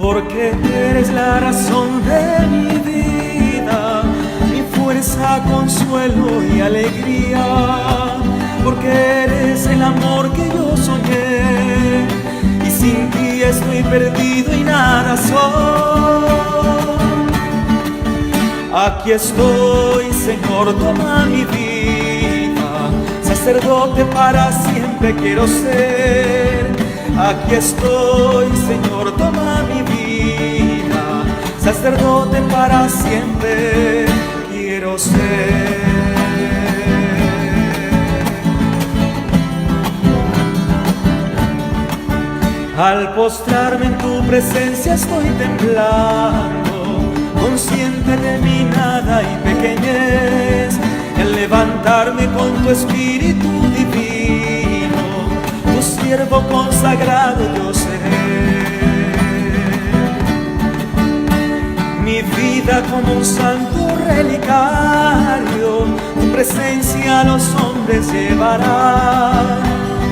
porque eres la razón de mi vida, mi fuerza, consuelo y alegría, porque eres el amor que yo soñé, y sin ti estoy perdido y nada soy. Aquí estoy, Señor, toma mi vida, sacerdote para siempre quiero ser. Aquí estoy, Señor, toma mi vida, sacerdote para siempre quiero ser. Al postrarme en tu presencia estoy temblando, consciente de mi nada y pequeñez. El levantarme con tu espíritu divino, tu siervo consagrado yo seré. Mi vida como un santo relicario, tu presencia a los hombres llevará,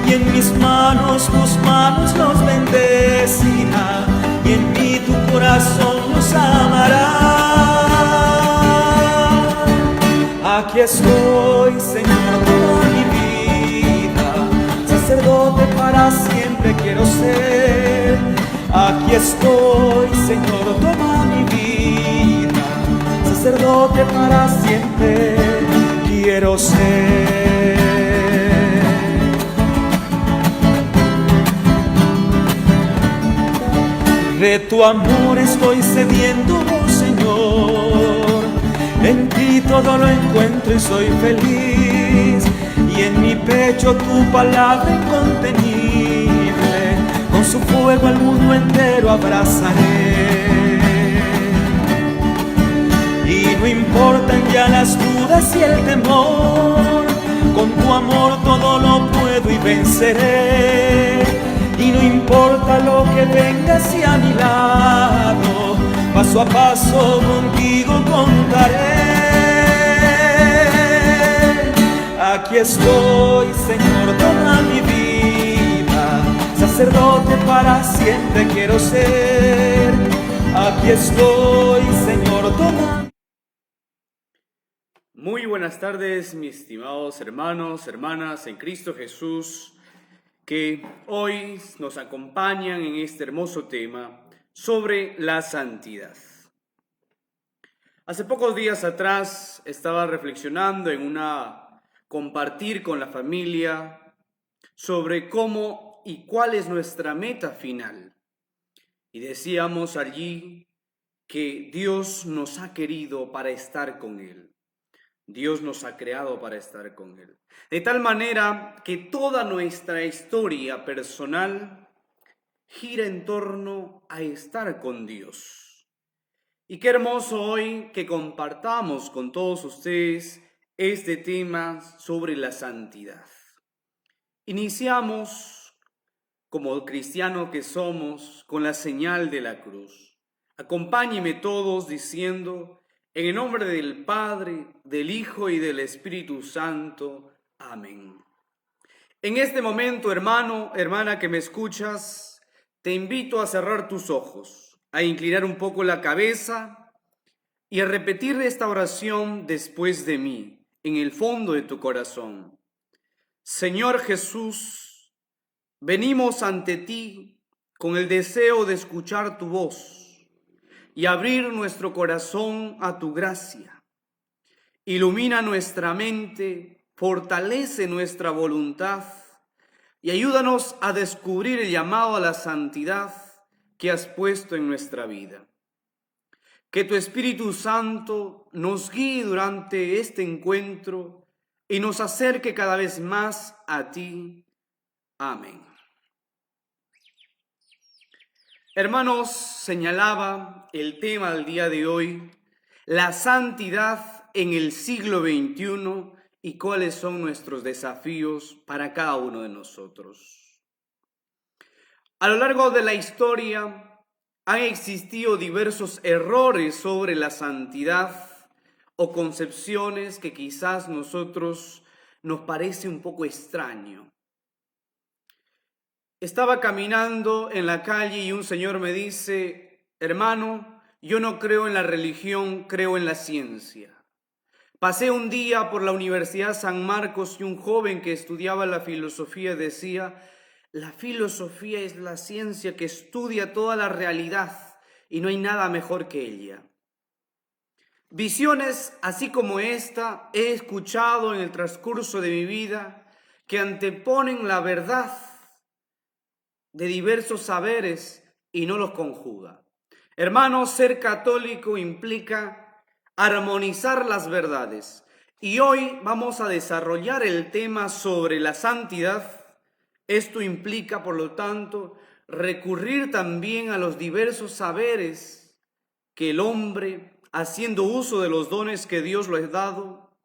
y en mis manos tus manos los bendecirá, y en mí tu corazón los amará. Aquí estoy, Señor, toda mi vida, sacerdote para siempre quiero ser. Aquí estoy, Señor, toma mi vida, sacerdote para siempre quiero ser. De tu amor estoy sediento, oh Señor, en ti todo lo encuentro y soy feliz, y en mi pecho tu palabra incontenible, con su fuego al mundo entero abrazaré. Y no importan ya las dudas y el temor, con tu amor todo lo puedo y venceré. Y no importa lo que venga hacia mi lado, paso a paso contigo contaré. Aquí estoy, Señor, toma mi vida, sacerdote para siempre quiero ser. Aquí estoy, Señor, toma. Muy buenas tardes, mis estimados hermanos, hermanas en Cristo Jesús, que hoy nos acompañan en este hermoso tema sobre la santidad. Hace pocos días atrás estaba reflexionando en compartir con la familia sobre cómo y cuál es nuestra meta final. Y decíamos allí que Dios nos ha querido para estar con Él. Dios nos ha creado para estar con Él. De tal manera que toda nuestra historia personal gira en torno a estar con Dios. Y qué hermoso hoy que compartamos con todos ustedes este tema sobre la santidad. Iniciamos, como cristianos que somos, con la señal de la cruz. Acompáñenme todos diciendo: en el nombre del Padre, del Hijo y del Espíritu Santo. Amén. En este momento, hermano, hermana que me escuchas, te invito a cerrar tus ojos, a inclinar un poco la cabeza y a repetir esta oración después de mí, en el fondo de tu corazón. Señor Jesús, venimos ante ti con el deseo de escuchar tu voz y abrir nuestro corazón a tu gracia. Ilumina nuestra mente, fortalece nuestra voluntad y ayúdanos a descubrir el llamado a la santidad que has puesto en nuestra vida. Que tu Espíritu Santo nos guíe durante este encuentro y nos acerque cada vez más a ti. Amén. Hermanos, señalaba el tema del día de hoy, la santidad en el siglo XXI y cuáles son nuestros desafíos para cada uno de nosotros. A lo largo de la historia han existido diversos errores sobre la santidad o concepciones que quizás nosotros nos parece un poco extraño. Estaba caminando en la calle y un señor me dice: Hermano, yo no creo en la religión, creo en la ciencia. Pasé un día por la Universidad San Marcos y un joven que estudiaba la filosofía decía: la filosofía es la ciencia que estudia toda la realidad y no hay nada mejor que ella. Visiones así como esta he escuchado en el transcurso de mi vida que anteponen la verdad de diversos saberes y no los conjuga. Hermanos, ser católico implica armonizar las verdades. Y hoy vamos a desarrollar el tema sobre la santidad. Esto implica, por lo tanto, recurrir también a los diversos saberes que el hombre, haciendo uso de los dones que Dios le ha dado,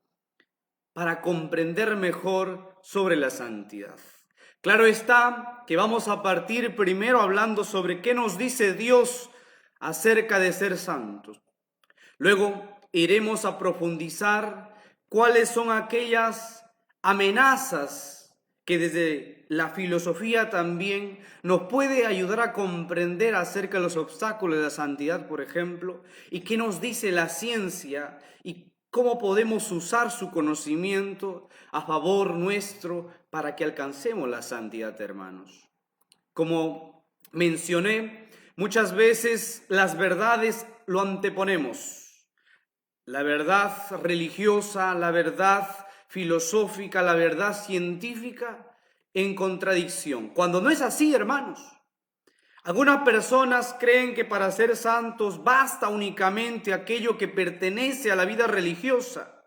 para comprender mejor sobre la santidad. Claro está que vamos a partir primero hablando sobre qué nos dice Dios acerca de ser santos. Luego iremos a profundizar cuáles son aquellas amenazas que desde la filosofía también nos puede ayudar a comprender acerca de los obstáculos de la santidad, por ejemplo, y qué nos dice la ciencia y cómo podemos usar su conocimiento a favor nuestro para que alcancemos la santidad, hermanos. Como mencioné, muchas veces las verdades lo anteponemos. La verdad religiosa, la verdad filosófica, la verdad científica en contradicción. Cuando no es así, hermanos. Algunas personas creen que para ser santos basta únicamente aquello que pertenece a la vida religiosa.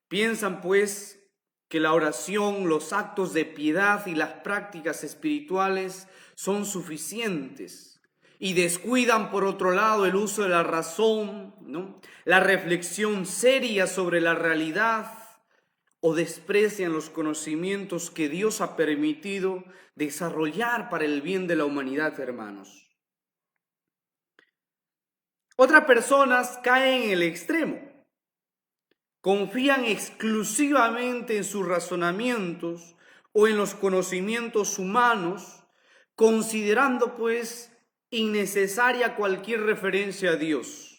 Piensan, pues, que la oración, los actos de piedad y las prácticas espirituales son suficientes y descuidan, por otro lado, el uso de la razón, ¿no?, la reflexión seria sobre la realidad, o desprecian los conocimientos que Dios ha permitido desarrollar para el bien de la humanidad, hermanos. Otras personas caen en el extremo. Confían exclusivamente en sus razonamientos o en los conocimientos humanos, considerando pues innecesaria cualquier referencia a Dios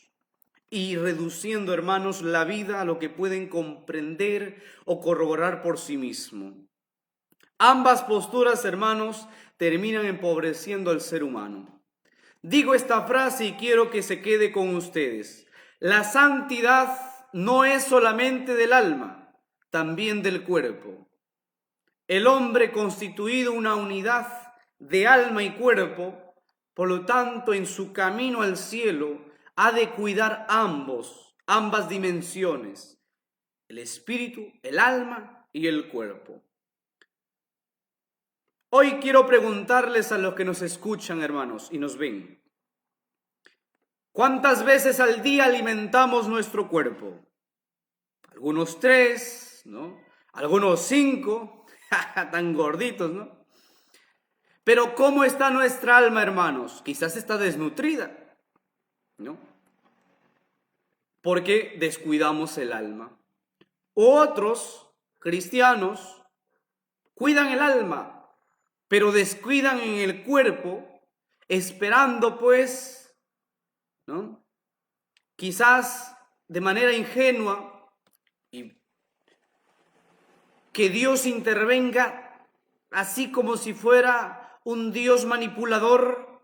y reduciendo, hermanos, la vida a lo que pueden comprender o corroborar por sí mismos. Ambas posturas, hermanos, terminan empobreciendo al ser humano. Digo esta frase y quiero que se quede con ustedes. La santidad no es solamente del alma, también del cuerpo. El hombre constituido una unidad de alma y cuerpo, por lo tanto, en su camino al cielo, ha de cuidar ambas dimensiones, el espíritu, el alma y el cuerpo. Hoy quiero preguntarles a los que nos escuchan, hermanos, y nos ven, ¿cuántas veces al día alimentamos nuestro cuerpo? Algunos 3, ¿no? Algunos 5, tan gorditos, ¿no? Pero ¿cómo está nuestra alma, hermanos? Quizás está desnutrida, ¿no? Porque descuidamos el alma. Otros cristianos cuidan el alma, pero descuidan en el cuerpo, esperando pues, ¿no?, quizás de manera ingenua, y que Dios intervenga así como si fuera un Dios manipulador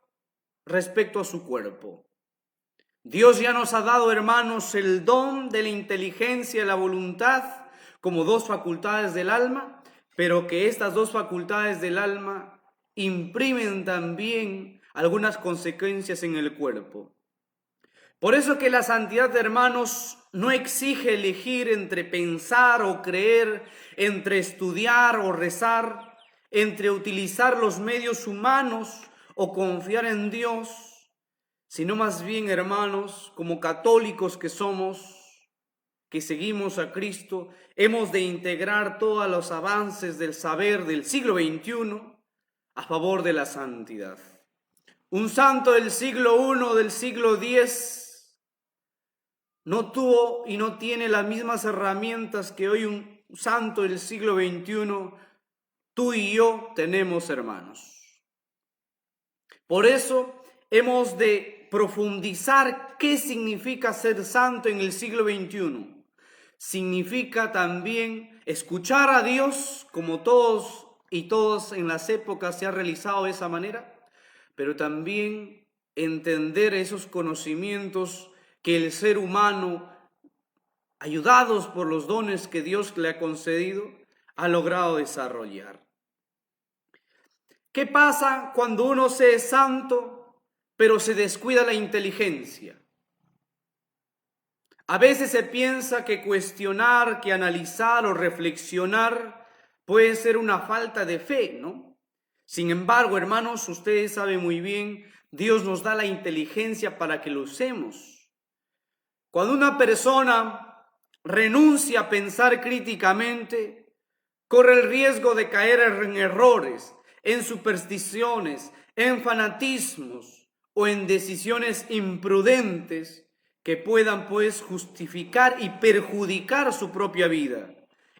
respecto a su cuerpo. Dios ya nos ha dado, hermanos, el don de la inteligencia y la voluntad como 2 facultades del alma, pero que estas 2 facultades del alma imprimen también algunas consecuencias en el cuerpo. Por eso que la santidad, hermanos, no exige elegir entre pensar o creer, entre estudiar o rezar, entre utilizar los medios humanos o confiar en Dios, sino más bien, hermanos, como católicos que somos, que seguimos a Cristo, hemos de integrar todos los avances del saber del siglo XXI a favor de la santidad. Un santo del siglo I, del siglo X, no tuvo y no tiene las mismas herramientas que hoy un santo del siglo XXI, tú y yo tenemos, hermanos. Por eso hemos de profundizar qué significa ser santo en el siglo XXI. Significa también escuchar a Dios, como todos y todas en las épocas se ha realizado de esa manera, pero también entender esos conocimientos que el ser humano, ayudados por los dones que Dios le ha concedido, ha logrado desarrollar. ¿Qué pasa cuando uno se es santo, pero se descuida la inteligencia? A veces se piensa que cuestionar, que analizar o reflexionar puede ser una falta de fe, ¿no? Sin embargo, hermanos, ustedes saben muy bien, Dios nos da la inteligencia para que lo usemos. Cuando una persona renuncia a pensar críticamente, corre el riesgo de caer en errores, en supersticiones, en fanatismos o en decisiones imprudentes que puedan pues justificar y perjudicar su propia vida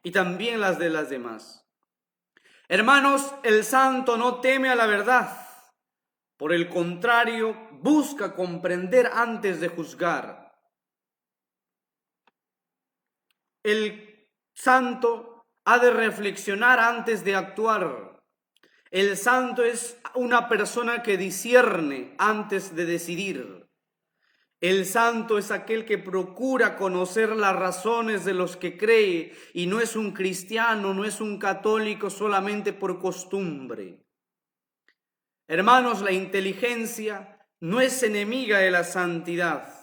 y también las de las demás. Hermanos, el santo no teme a la verdad. Por el contrario, busca comprender antes de juzgar. El santo ha de reflexionar antes de actuar. El santo es una persona que discierne antes de decidir. El santo es aquel que procura conocer las razones de los que cree y no es un cristiano, no es un católico solamente por costumbre. Hermanos, la inteligencia no es enemiga de la santidad.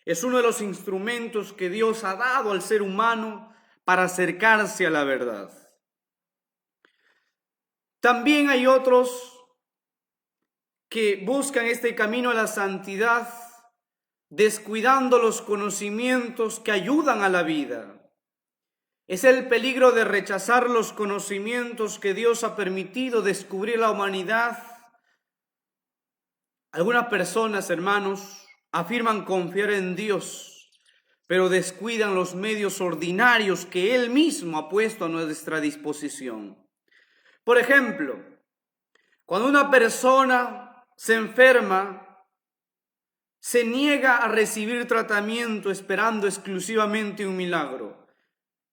Es uno de los instrumentos que Dios ha dado al ser humano para acercarse a la verdad. También hay otros que buscan este camino a la santidad descuidando los conocimientos que ayudan a la vida. Es el peligro de rechazar los conocimientos que Dios ha permitido descubrir a la humanidad. Algunas personas, hermanos, afirman confiar en Dios, pero descuidan los medios ordinarios que Él mismo ha puesto a nuestra disposición. Por ejemplo, cuando una persona se enferma, se niega a recibir tratamiento esperando exclusivamente un milagro.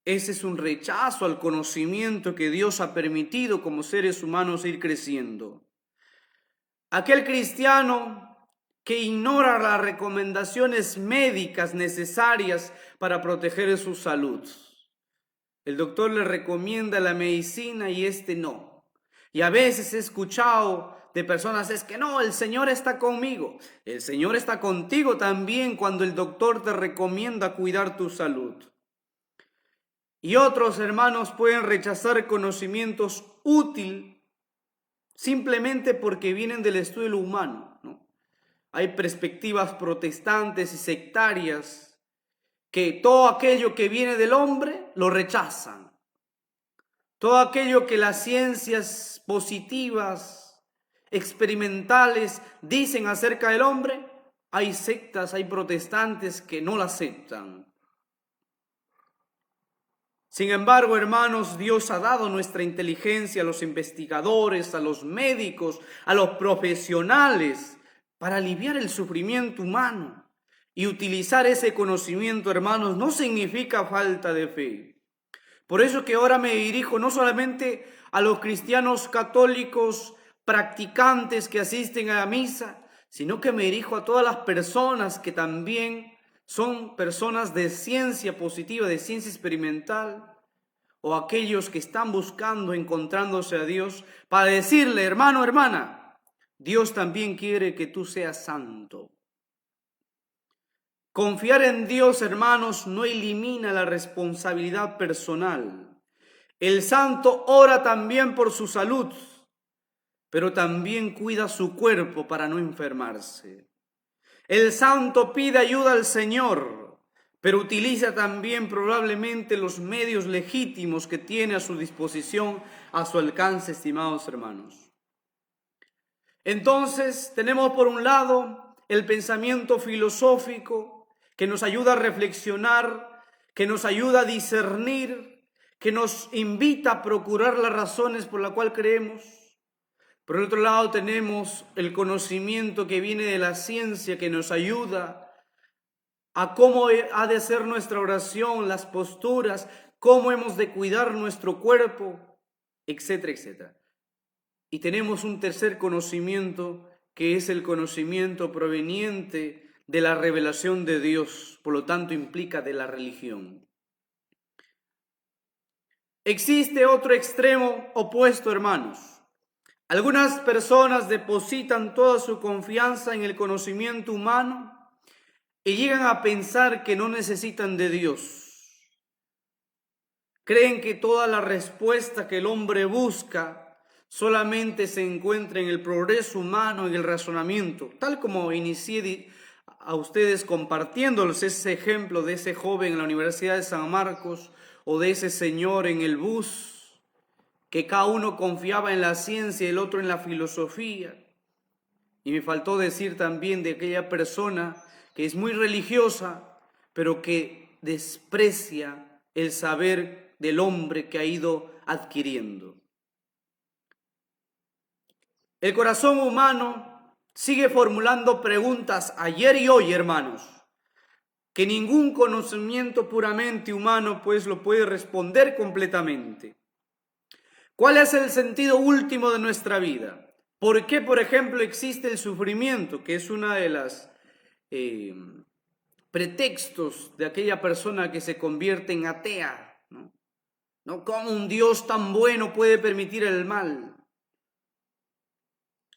Ese es un rechazo al conocimiento que Dios ha permitido como seres humanos ir creciendo. Aquel cristiano que ignora las recomendaciones médicas necesarias para proteger su salud. El doctor le recomienda la medicina y no. Y a veces he escuchado de personas, es que no, el Señor está conmigo. El Señor está contigo también cuando el doctor te recomienda cuidar tu salud. Y otros hermanos pueden rechazar conocimientos útiles simplemente porque vienen del estudio humano, ¿no? Hay perspectivas protestantes y sectarias que todo aquello que viene del hombre lo rechazan. Todo aquello que las ciencias positivas, experimentales, dicen acerca del hombre, hay sectas, hay protestantes que no la aceptan. Sin embargo, hermanos, Dios ha dado nuestra inteligencia a los investigadores, a los médicos, a los profesionales, para aliviar el sufrimiento humano. Y utilizar ese conocimiento, hermanos, no significa falta de fe. Por eso que ahora me dirijo no solamente a los cristianos católicos practicantes que asisten a la misa, sino que me dirijo a todas las personas que también son personas de ciencia positiva, de ciencia experimental, o aquellos que están buscando, encontrándose a Dios, para decirle, hermano, hermana, Dios también quiere que tú seas santo. Confiar en Dios, hermanos, no elimina la responsabilidad personal. El santo ora también por su salud, pero también cuida su cuerpo para no enfermarse. El santo pide ayuda al Señor, pero utiliza también probablemente los medios legítimos que tiene a su disposición, a su alcance, estimados hermanos. Entonces, tenemos por un lado el pensamiento filosófico que nos ayuda a reflexionar, que nos ayuda a discernir, que nos invita a procurar las razones por las cuales creemos. Por el otro lado tenemos el conocimiento que viene de la ciencia, que nos ayuda a cómo ha de ser nuestra oración, las posturas, cómo hemos de cuidar nuestro cuerpo, etcétera, etcétera. Y tenemos un tercer conocimiento, que es el conocimiento proveniente de la revelación de Dios, por lo tanto implica de la religión. Existe otro extremo opuesto, hermanos. Algunas personas depositan toda su confianza en el conocimiento humano y llegan a pensar que no necesitan de Dios. Creen que toda la respuesta que el hombre busca solamente se encuentra en el progreso humano y el razonamiento, tal como inicié a ustedes compartiéndoles ese ejemplo de ese joven en la Universidad de San Marcos o de ese señor en el bus, que cada uno confiaba en la ciencia y el otro en la filosofía. Y me faltó decir también de aquella persona que es muy religiosa, pero que desprecia el saber del hombre que ha ido adquiriendo. El corazón humano sigue formulando preguntas ayer y hoy, hermanos, que ningún conocimiento puramente humano pues lo puede responder completamente. ¿Cuál es el sentido último de nuestra vida? ¿Por qué, por ejemplo, existe el sufrimiento, que es una de las pretextos de aquella persona que se convierte en atea? ¿No? ¿Cómo un Dios tan bueno puede permitir el mal?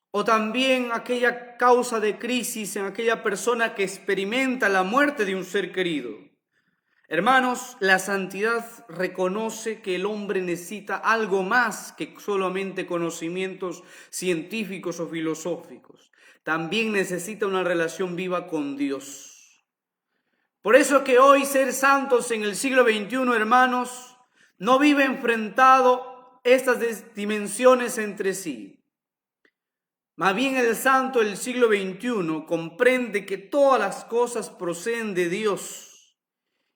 O también aquella causa de crisis en aquella persona que experimenta la muerte de un ser querido. Hermanos, la santidad reconoce que el hombre necesita algo más que solamente conocimientos científicos o filosóficos. También necesita una relación viva con Dios. Por eso que hoy ser santos en el siglo XXI, hermanos, no vive enfrentado estas dimensiones entre sí. Más bien el santo del siglo XXI comprende que todas las cosas proceden de Dios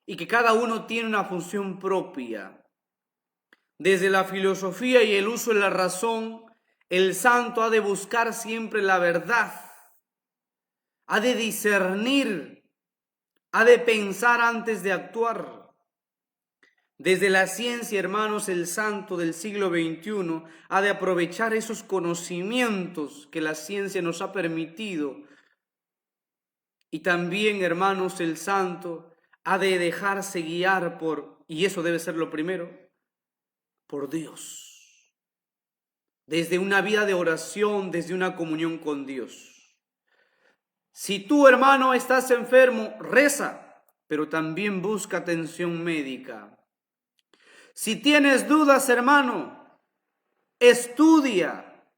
y que cada uno tiene una función propia. Desde la filosofía y el uso de la razón, el santo ha de buscar siempre la verdad, ha de discernir, ha de pensar antes de actuar. Desde la ciencia, hermanos, el santo del siglo XXI ha de aprovechar esos conocimientos que la ciencia nos ha permitido. Y también, hermanos, el santo ha de dejarse guiar por, y eso debe ser lo primero, por Dios. Desde una vida de oración, desde una comunión con Dios. Si tú, hermano, estás enfermo, reza, pero también busca atención médica. Si tienes dudas, hermano, estudia,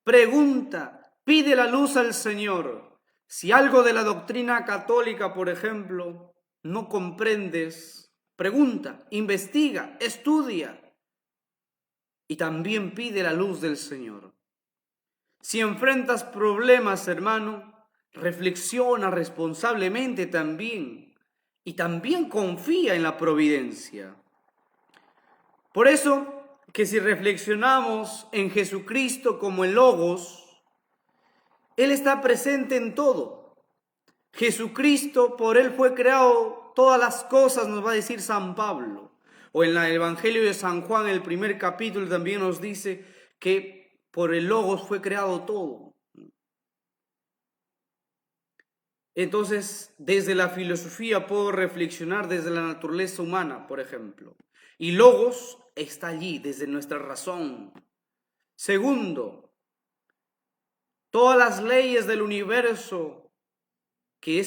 pregunta, pide la luz al Señor. Si algo de la doctrina católica, por ejemplo, no comprendes, pregunta, investiga, estudia y también pide la luz del Señor. Si enfrentas problemas, hermano, reflexiona responsablemente también y también confía en la providencia. Por eso que si reflexionamos en Jesucristo como el Logos, Él está presente en todo. Jesucristo, por Él fue creado todas las cosas, nos va a decir San Pablo. O en el Evangelio de San Juan, el primer capítulo, también nos dice que por el Logos fue creado todo. Entonces, desde la filosofía puedo reflexionar desde la naturaleza humana, por ejemplo. Y Logos está allí, desde nuestra razón. Segundo, todas las leyes del universo que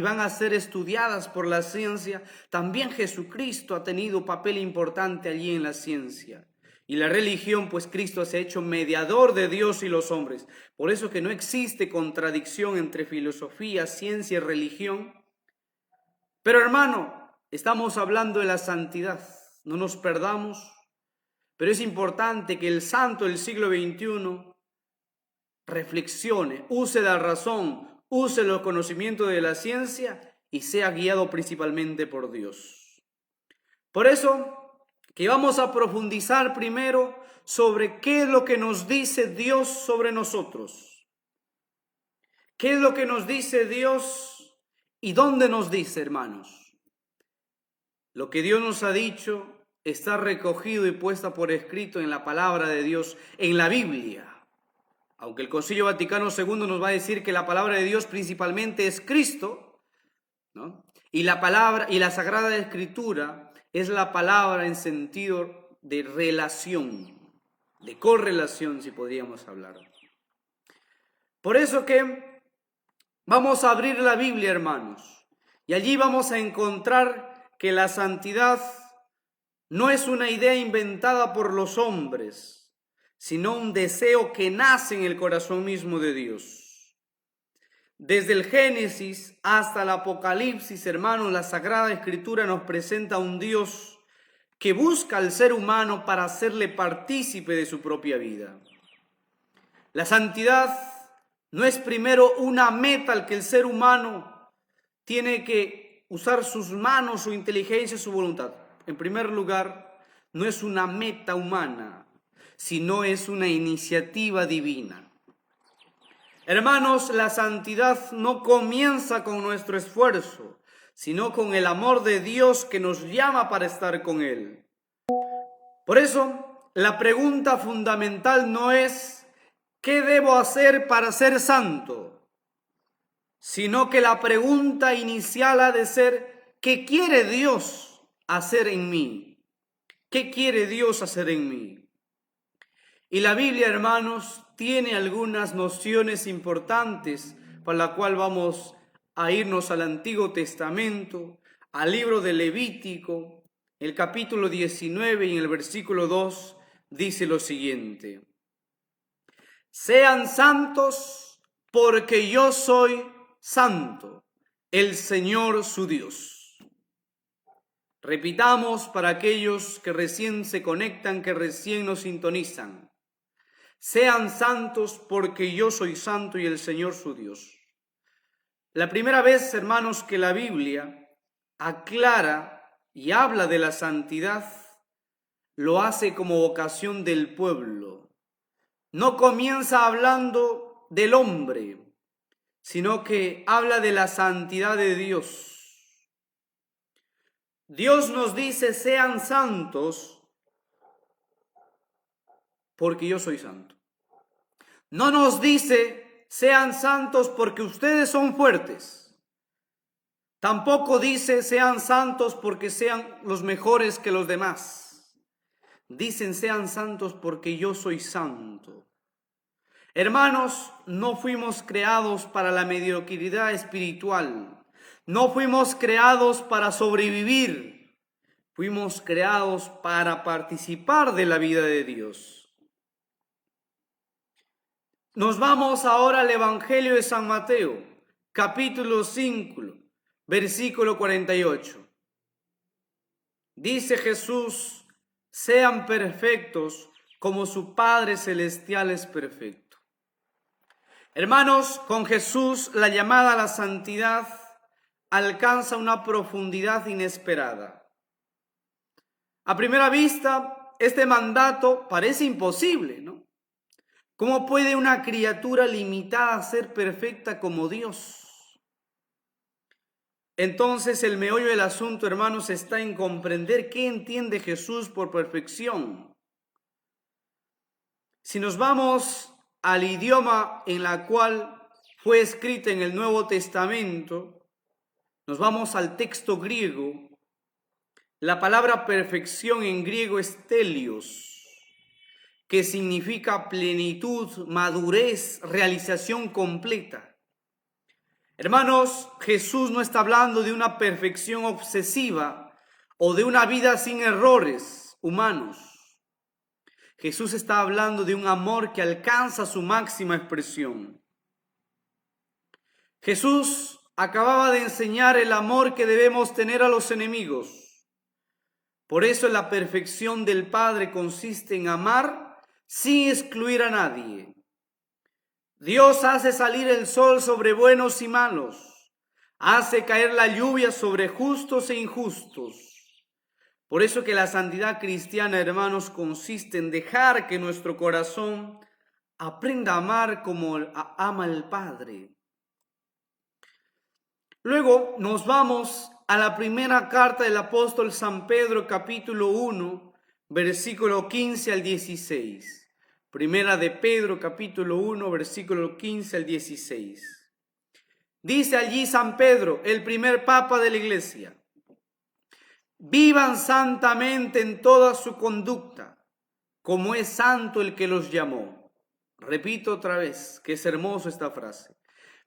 van a ser estudiadas por la ciencia, también Jesucristo ha tenido papel importante allí en la ciencia. Y la religión, pues Cristo se ha hecho mediador de Dios y los hombres. Por eso que no existe contradicción entre filosofía, ciencia y religión. Pero hermano, estamos hablando de la santidad, no nos perdamos. Pero es importante que el santo del siglo XXI reflexione, use la razón, use los conocimientos de la ciencia y sea guiado principalmente por Dios. Por eso que vamos a profundizar primero sobre qué es lo que nos dice Dios sobre nosotros. ¿Qué es lo que nos dice Dios y dónde nos dice, hermanos? Lo que Dios nos ha dicho está recogido y puesta por escrito en la palabra de Dios, en la Biblia. Aunque el Concilio Vaticano II nos va a decir que la palabra de Dios principalmente es Cristo, ¿no? Y la palabra y la Sagrada Escritura es la palabra en sentido de relación, de correlación, si podríamos hablar. Por eso que vamos a abrir la Biblia, hermanos, y allí vamos a encontrar que la santidad no es una idea inventada por los hombres, sino un deseo que nace en el corazón mismo de Dios. Desde el Génesis hasta el Apocalipsis, hermanos, la Sagrada Escritura nos presenta a un Dios que busca al ser humano para hacerle partícipe de su propia vida. La santidad no es primero una meta al que el ser humano tiene que usar sus manos, su inteligencia, su voluntad. En primer lugar, no es una meta humana, sino es una iniciativa divina. Hermanos, la santidad no comienza con nuestro esfuerzo, sino con el amor de Dios que nos llama para estar con Él. Por eso, la pregunta fundamental no es ¿qué debo hacer para ser santo?, sino que la pregunta inicial ha de ser ¿qué quiere Dios hacer en mí? ¿Qué quiere Dios hacer en mí? Y la Biblia, hermanos, tiene algunas nociones importantes para la cual vamos a irnos al Antiguo Testamento, al libro de Levítico, el capítulo 19 y en el versículo 2 dice lo siguiente: sean santos porque yo soy santo, el Señor su Dios. Repitamos para aquellos que recién se conectan, que recién nos sintonizan. Sean santos porque yo soy santo y el Señor su Dios. La primera vez, hermanos, que la Biblia aclara y habla de la santidad, lo hace como vocación del pueblo. No comienza hablando del hombre, sino que habla de la santidad de Dios. Dios nos dice, sean santos porque yo soy santo. No nos dice, sean santos porque ustedes son fuertes. Tampoco dice, sean santos porque sean los mejores que los demás. Dicen, sean santos porque yo soy santo. Hermanos, no fuimos creados para la mediocridad espiritual. No fuimos creados para sobrevivir. Fuimos creados para participar de la vida de Dios. Nos vamos ahora al Evangelio de San Mateo, capítulo 5, versículo 48. Dice Jesús, sean perfectos como su Padre Celestial es perfecto. Hermanos, con Jesús la llamada a la santidad alcanza una profundidad inesperada. A primera vista, este mandato parece imposible, ¿no? ¿Cómo puede una criatura limitada ser perfecta como Dios? Entonces el meollo del asunto, hermanos, está en comprender qué entiende Jesús por perfección. Si nos vamos al idioma en la cual fue escrita en el Nuevo Testamento, nos vamos al texto griego. La palabra perfección en griego es telios, que significa plenitud, madurez, realización completa. Hermanos, Jesús no está hablando de una perfección obsesiva o de una vida sin errores humanos. Jesús está hablando de un amor que alcanza su máxima expresión. Jesús acababa de enseñar el amor que debemos tener a los enemigos. Por eso la perfección del Padre consiste en amar sin excluir a nadie. Dios hace salir el sol sobre buenos y malos, hace caer la lluvia sobre justos e injustos. Por eso que la santidad cristiana, hermanos, consiste en dejar que nuestro corazón aprenda a amar como ama el Padre. Luego nos vamos a la primera carta del apóstol San Pedro, capítulo 1, versículo 15 al 16. Primera de Pedro, capítulo 1, versículo 15 al 16. Dice allí San Pedro, el primer papa de la iglesia: vivan santamente en toda su conducta, como es santo el que los llamó. Repito otra vez, que es hermoso esta frase.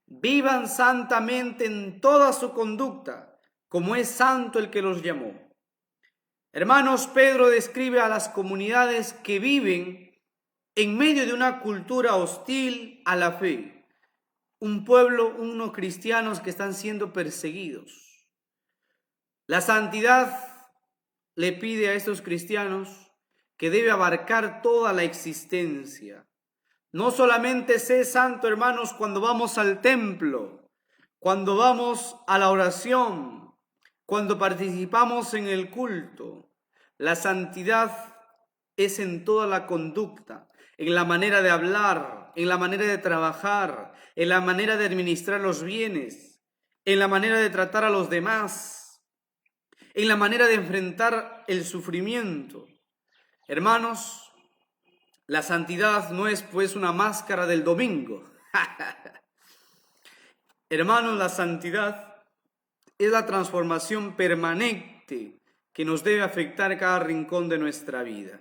Vivan santamente en toda su conducta, como es santo el que los llamó. Hermanos, Pedro describe a las comunidades que viven en medio de una cultura hostil a la fe. Un pueblo, unos cristianos que están siendo perseguidos. La santidad le pide a estos cristianos que debe abarcar toda la existencia. No solamente sé santo, hermanos, cuando vamos al templo, cuando vamos a la oración, cuando participamos en el culto. La santidad es en toda la conducta, en la manera de hablar, en la manera de trabajar, en la manera de administrar los bienes, en la manera de tratar a los demás, en la manera de enfrentar el sufrimiento. Hermanos, la santidad no es pues una máscara del domingo. Hermanos, la santidad es la transformación permanente que nos debe afectar cada rincón de nuestra vida.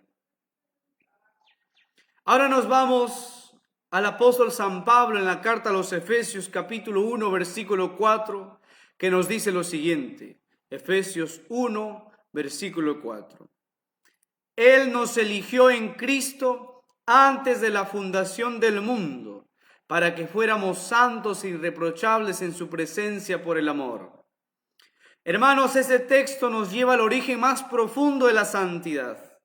Ahora nos vamos al apóstol San Pablo en la carta a los Efesios, capítulo 1, versículo 4, que nos dice lo siguiente. Efesios 1, versículo 4. Él nos eligió en Cristo antes de la fundación del mundo, para que fuéramos santos e irreprochables en su presencia por el amor. Hermanos, ese texto nos lleva al origen más profundo de la santidad.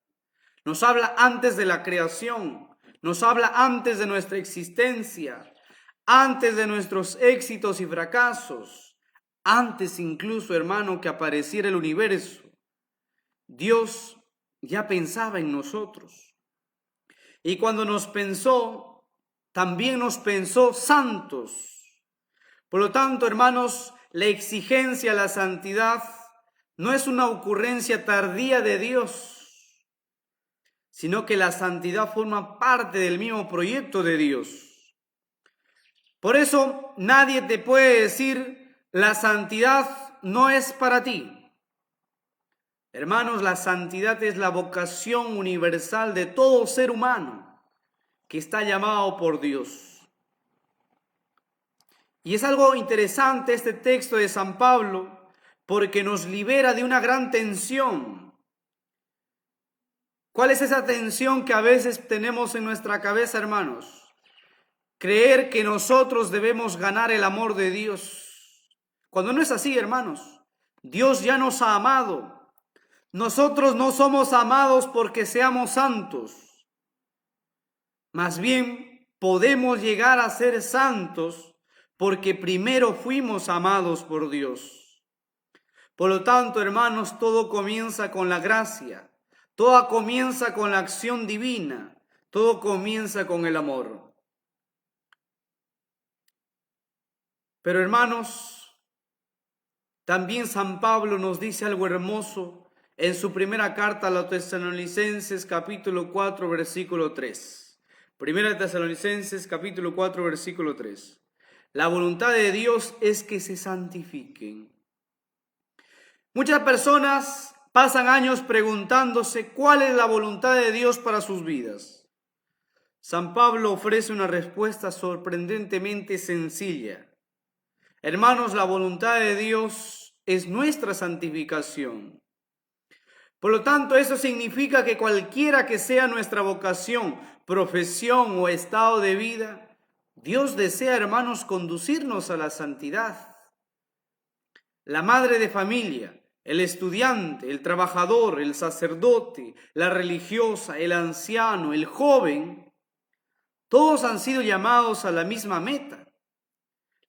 Nos habla antes de la creación, nos habla antes de nuestra existencia, antes de nuestros éxitos y fracasos, antes incluso, hermano, que apareciera el universo. Dios ya pensaba en nosotros. Y cuando nos pensó, también nos pensó santos. Por lo tanto, hermanos, la exigencia a la santidad no es una ocurrencia tardía de Dios, sino que la santidad forma parte del mismo proyecto de Dios. Por eso, nadie te puede decir, la santidad no es para ti. Hermanos, la santidad es la vocación universal de todo ser humano que está llamado por Dios. Y es algo interesante este texto de San Pablo porque nos libera de una gran tensión. ¿Cuál es esa tensión que a veces tenemos en nuestra cabeza, hermanos? Creer que nosotros debemos ganar el amor de Dios. Cuando no es así, hermanos. Dios ya nos ha amado. Nosotros no somos amados porque seamos santos. Más bien, podemos llegar a ser santos porque primero fuimos amados por Dios. Por lo tanto, hermanos, todo comienza con la gracia. Todo comienza con la acción divina. Todo comienza con el amor. Pero, hermanos, también San Pablo nos dice algo hermoso en su primera carta a los Tesalonicenses, capítulo 4, versículo 3. Primera de Tesalonicenses, capítulo 4, versículo 3. La voluntad de Dios es que se santifiquen. Muchas personas pasan años preguntándose cuál es la voluntad de Dios para sus vidas. San Pablo ofrece una respuesta sorprendentemente sencilla. Hermanos, la voluntad de Dios es nuestra santificación. Por lo tanto, eso significa que cualquiera que sea nuestra vocación, profesión o estado de vida, Dios desea, hermanos, conducirnos a la santidad. La madre de familia, el estudiante, el trabajador, el sacerdote, la religiosa, el anciano, el joven, todos han sido llamados a la misma meta.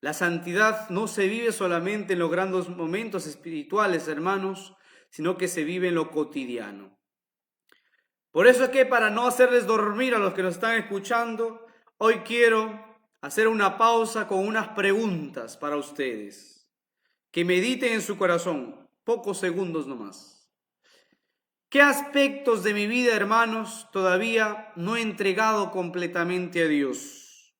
La santidad no se vive solamente en los grandes momentos espirituales, hermanos, sino que se vive en lo cotidiano. Por eso es que, para no hacerles dormir a los que nos están escuchando, hoy quiero hacer una pausa con unas preguntas para ustedes. Que mediten en su corazón, pocos segundos nomás. ¿Qué aspectos de mi vida, hermanos, todavía no he entregado completamente a Dios?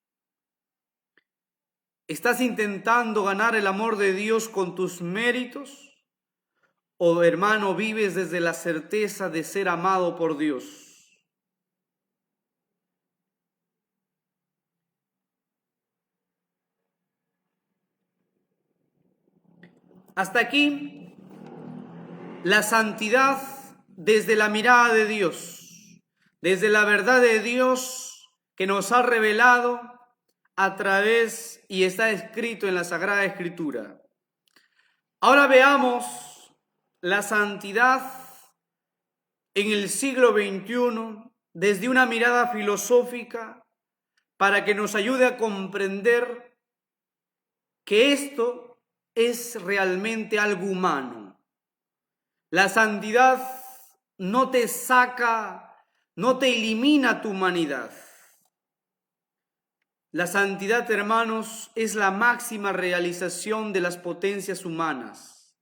¿Estás intentando ganar el amor de Dios con tus méritos? ¿O, hermano, vives desde la certeza de ser amado por Dios? Hasta aquí, la santidad desde la mirada de Dios, desde la verdad de Dios que nos ha revelado a través y está escrito en la Sagrada Escritura. Ahora veamos la santidad en el siglo XXI desde una mirada filosófica para que nos ayude a comprender que esto es realmente algo humano. La santidad no te saca, no te elimina tu humanidad. La santidad, hermanos, es la máxima realización de las potencias humanas.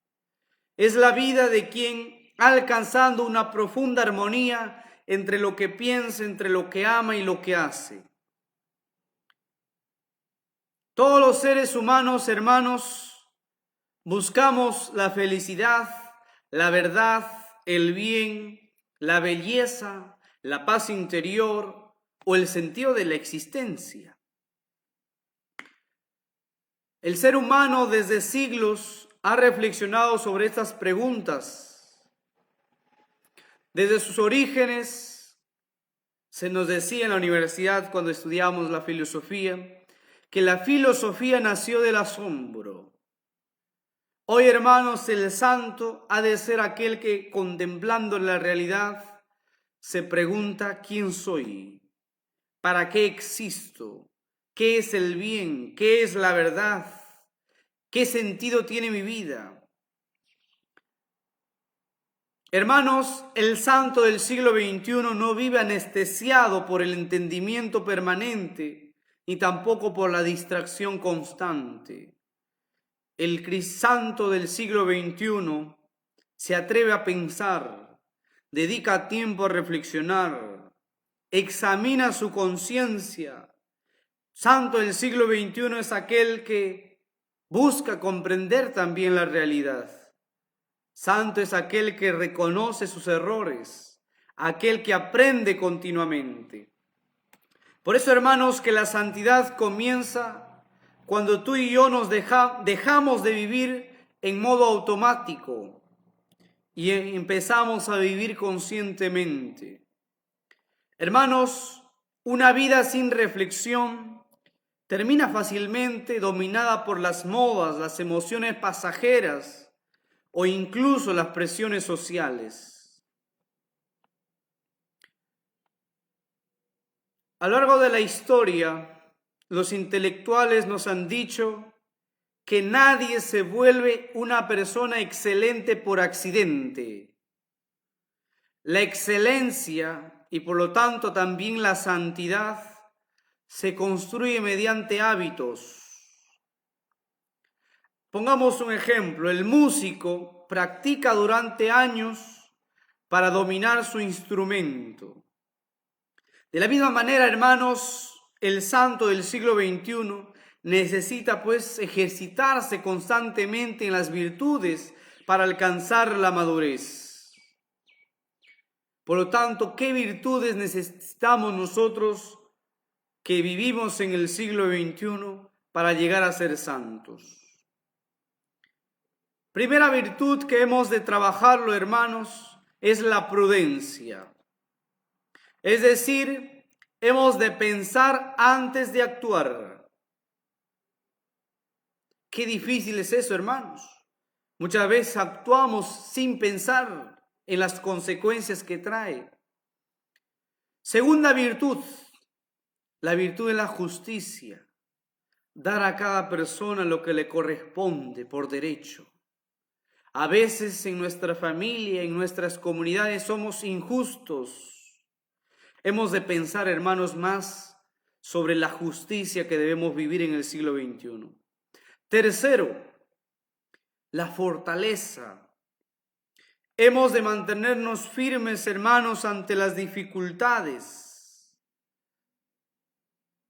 Es la vida de quien, alcanzando una profunda armonía entre lo que piensa, entre lo que ama y lo que hace. Todos los seres humanos, hermanos, buscamos la felicidad, la verdad, el bien, la belleza, la paz interior o el sentido de la existencia. El ser humano desde siglos ha reflexionado sobre estas preguntas. Desde sus orígenes, se nos decía en la universidad cuando estudiábamos la filosofía, que la filosofía nació del asombro. Hoy, hermanos, el santo ha de ser aquel que, contemplando la realidad, se pregunta: ¿quién soy? ¿Para qué existo? ¿Qué es el bien? ¿Qué es la verdad? ¿Qué sentido tiene mi vida? Hermanos, el santo del siglo XXI no vive anestesiado por el entendimiento permanente, ni tampoco por la distracción constante. El santo del siglo XXI se atreve a pensar, dedica tiempo a reflexionar, examina su conciencia. Santo del siglo XXI es aquel que busca comprender también la realidad. Santo es aquel que reconoce sus errores, aquel que aprende continuamente. Por eso, hermanos, que la santidad comienza cuando tú y yo nos dejamos de vivir en modo automático y empezamos a vivir conscientemente. Hermanos, una vida sin reflexión termina fácilmente dominada por las modas, las emociones pasajeras o incluso las presiones sociales. A lo largo de la historia, los intelectuales nos han dicho que nadie se vuelve una persona excelente por accidente. La excelencia y por lo tanto también la santidad se construye mediante hábitos. Pongamos un ejemplo: el músico practica durante años para dominar su instrumento. De la misma manera, hermanos, el santo del siglo XXI necesita pues ejercitarse constantemente en las virtudes para alcanzar la madurez. Por lo tanto, ¿qué virtudes necesitamos nosotros que vivimos en el siglo XXI para llegar a ser santos? Primera virtud que hemos de trabajarlo, hermanos, es la prudencia. Es decir, hemos de pensar antes de actuar. Qué difícil es eso, hermanos. Muchas veces actuamos sin pensar en las consecuencias que trae. Segunda virtud, la virtud de la justicia. Dar a cada persona lo que le corresponde por derecho. A veces en nuestra familia, en nuestras comunidades somos injustos. Hemos de pensar, hermanos, más sobre la justicia que debemos vivir en el siglo XXI. Tercero, la fortaleza. Hemos de mantenernos firmes, hermanos, ante las dificultades.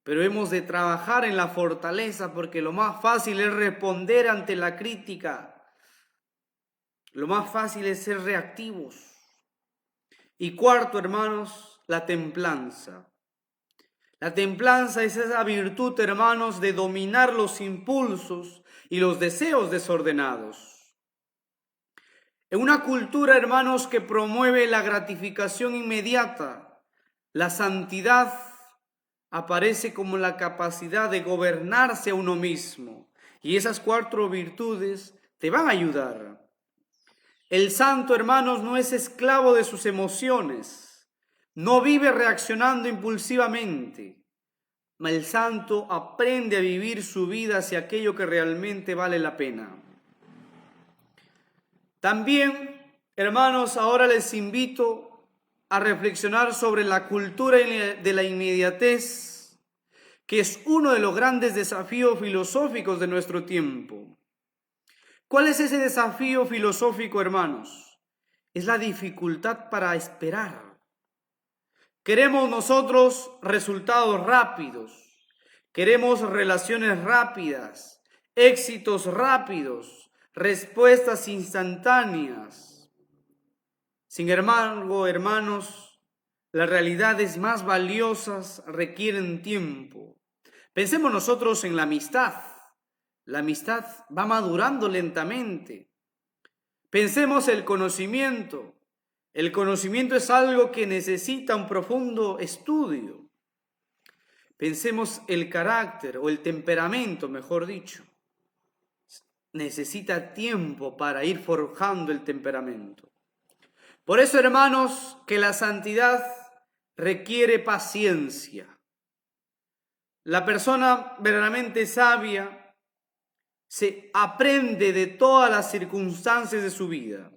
Pero hemos de trabajar en la fortaleza porque lo más fácil es responder ante la crítica. Lo más fácil es ser reactivos. Y cuarto, hermanos, la templanza. La templanza es esa virtud, hermanos, de dominar los impulsos y los deseos desordenados. En una cultura, hermanos, que promueve la gratificación inmediata, la santidad aparece como la capacidad de gobernarse a uno mismo. Y esas cuatro virtudes te van a ayudar. El santo, hermanos, no es esclavo de sus emociones, no vive reaccionando impulsivamente. El santo aprende a vivir su vida hacia aquello que realmente vale la pena. También, hermanos, ahora les invito a reflexionar sobre la cultura de la inmediatez, que es uno de los grandes desafíos filosóficos de nuestro tiempo. ¿Cuál es ese desafío filosófico, hermanos? Es la dificultad para esperar. Queremos nosotros resultados rápidos, queremos relaciones rápidas, éxitos rápidos, respuestas instantáneas. Sin embargo, hermanos, las realidades más valiosas requieren tiempo. Pensemos nosotros en la amistad. La amistad va madurando lentamente. Pensemos el conocimiento. El conocimiento es algo que necesita un profundo estudio. Pensemos el carácter o el temperamento, mejor dicho. Necesita tiempo para ir forjando el temperamento. Por eso, hermanos, que la santidad requiere paciencia. La persona verdaderamente sabia se aprende de todas las circunstancias de su vida.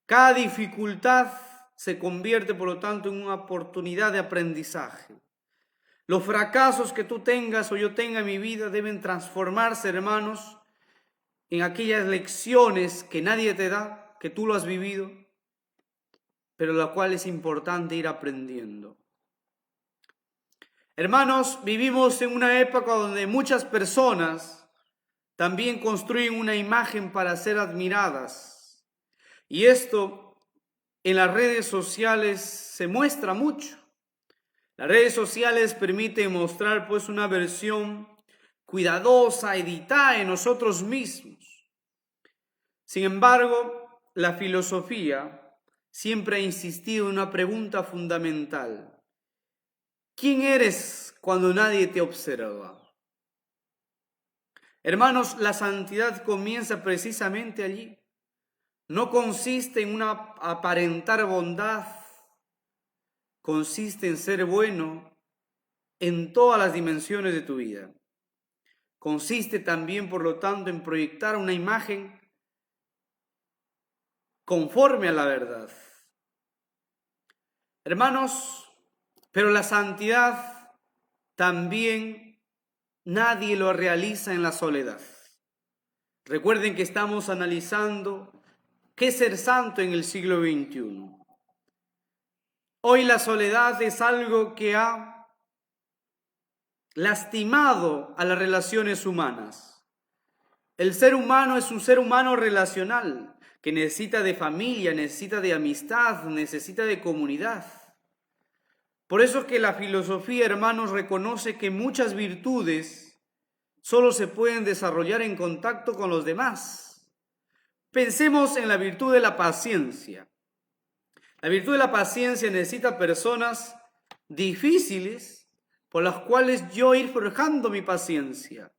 Cada dificultad se convierte, por lo tanto, en una oportunidad de aprendizaje. Los fracasos que tú tengas o yo tenga en mi vida deben transformarse, hermanos, en aquellas lecciones que nadie te da, que tú lo has vivido, pero la cual es importante ir aprendiendo. Hermanos, vivimos en una época donde muchas personas también construyen una imagen para ser admiradas. Y esto en las redes sociales se muestra mucho. Las redes sociales permiten mostrar pues una versión cuidadosa, editada en nosotros mismos. Sin embargo, la filosofía siempre ha insistido en una pregunta fundamental. ¿Quién eres cuando nadie te observa? Hermanos, la santidad comienza precisamente allí. No consiste en una aparentar bondad, consiste en ser bueno en todas las dimensiones de tu vida. Consiste también, por lo tanto, en proyectar una imagen conforme a la verdad. Hermanos, pero la santidad también nadie lo realiza en la soledad. Recuerden que estamos analizando qué es ser santo en el siglo XXI. Hoy la soledad es algo que ha lastimado a las relaciones humanas. El ser humano es un ser humano relacional que necesita de familia, necesita de amistad, necesita de comunidad. Por eso es que la filosofía, hermanos, reconoce que muchas virtudes solo se pueden desarrollar en contacto con los demás. Pensemos en la virtud de la paciencia. La virtud de la paciencia necesita personas difíciles por las cuales yo ir forjando mi paciencia.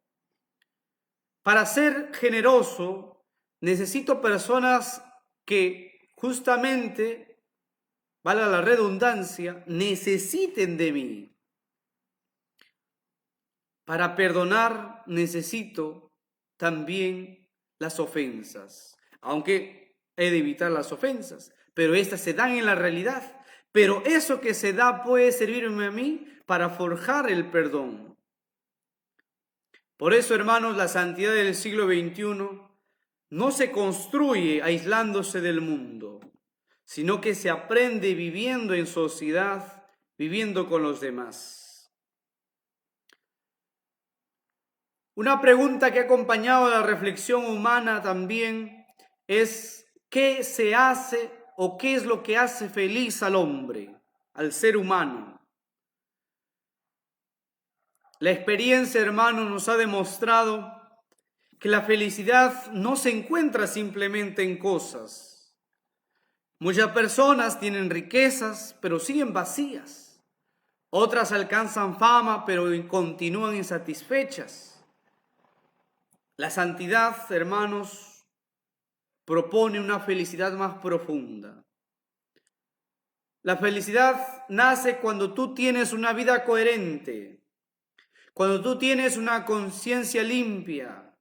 Para ser generoso necesito personas que justamente, valga la redundancia, necesiten de mí. Para perdonar necesito también las ofensas. aunque he de evitar las ofensas, pero estas se dan en la realidad. Pero eso que se da puede servirme a mí para forjar el perdón. Por eso, hermanos, la santidad del siglo XXI no se construye aislándose del mundo, sino que se aprende viviendo en sociedad, viviendo con los demás. Una pregunta que ha acompañado a la reflexión humana también es: ¿qué se hace o qué es lo que hace feliz al hombre, al ser humano? La experiencia, hermanos, nos ha demostrado que la felicidad no se encuentra simplemente en cosas. Muchas personas tienen riquezas, pero siguen vacías. Otras alcanzan fama, pero continúan insatisfechas. La santidad, hermanos, propone una felicidad más profunda. La felicidad nace cuando tú tienes una vida coherente, cuando tú tienes una conciencia limpia,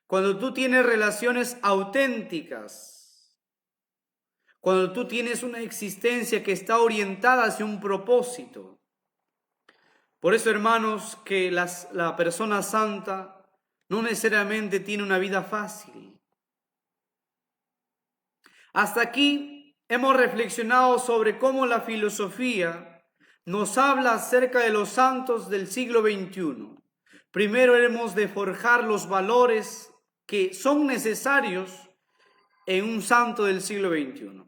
cuando tú tienes relaciones auténticas, cuando tú tienes una existencia que está orientada hacia un propósito. Por eso, hermanos, que la persona santa no necesariamente tiene una vida fácil. Hasta aquí hemos reflexionado sobre cómo la filosofía nos habla acerca de los santos del siglo XXI. Primero hemos de forjar los valores que son necesarios en un santo del siglo XXI.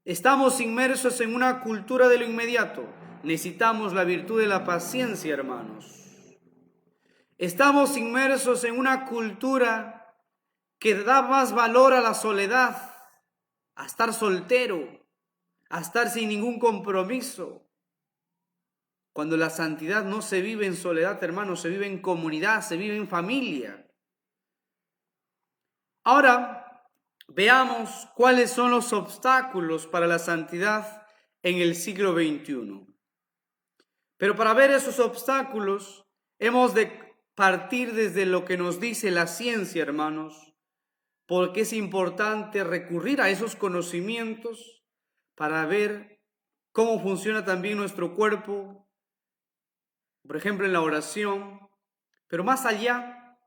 Estamos inmersos en una cultura de lo inmediato. Necesitamos la virtud de la paciencia, hermanos. Estamos inmersos en una cultura que da más valor a la soledad, a estar soltero, a estar sin ningún compromiso. Cuando la santidad no se vive en soledad, hermanos, se vive en comunidad, se vive en familia. Ahora, veamos cuáles son los obstáculos para la santidad en el siglo XXI. Pero para ver esos obstáculos, hemos de partir desde lo que nos dice la ciencia, hermanos, porque es importante recurrir a esos conocimientos para ver cómo funciona también nuestro cuerpo, por ejemplo en la oración, pero más allá,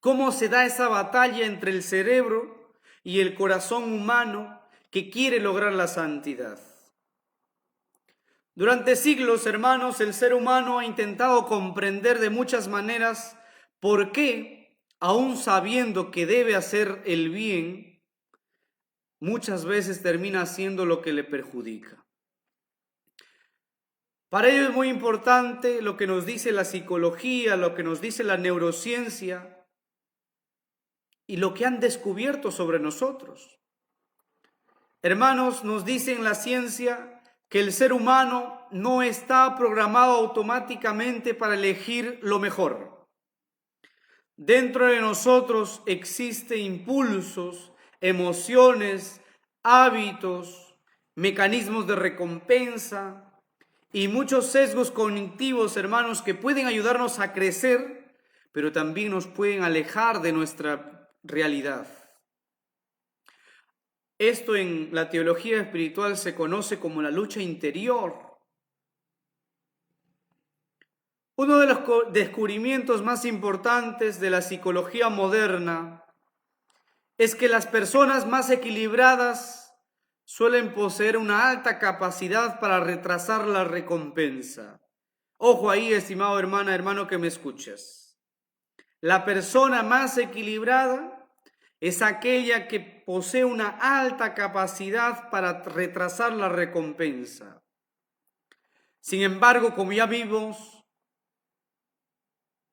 cómo se da esa batalla entre el cerebro y el corazón humano que quiere lograr la santidad. Durante siglos, hermanos, el ser humano ha intentado comprender de muchas maneras por qué, aún sabiendo que debe hacer el bien, muchas veces termina haciendo lo que le perjudica. Para ello es muy importante lo que nos dice la psicología, lo que nos dice la neurociencia y lo que han descubierto sobre nosotros. Hermanos, nos dicen la ciencia que el ser humano no está programado automáticamente para elegir lo mejor. Dentro de nosotros existen impulsos, emociones, hábitos, mecanismos de recompensa y muchos sesgos cognitivos, hermanos, que pueden ayudarnos a crecer, pero también nos pueden alejar de nuestra realidad. Esto en la teología espiritual se conoce como la lucha interior. Uno de los descubrimientos más importantes de la psicología moderna es que las personas más equilibradas suelen poseer una alta capacidad para retrasar la recompensa. Ojo ahí, estimado hermana, hermano que me escuchas. La persona más equilibrada es aquella que posee una alta capacidad para retrasar la recompensa. Sin embargo, como ya vimos,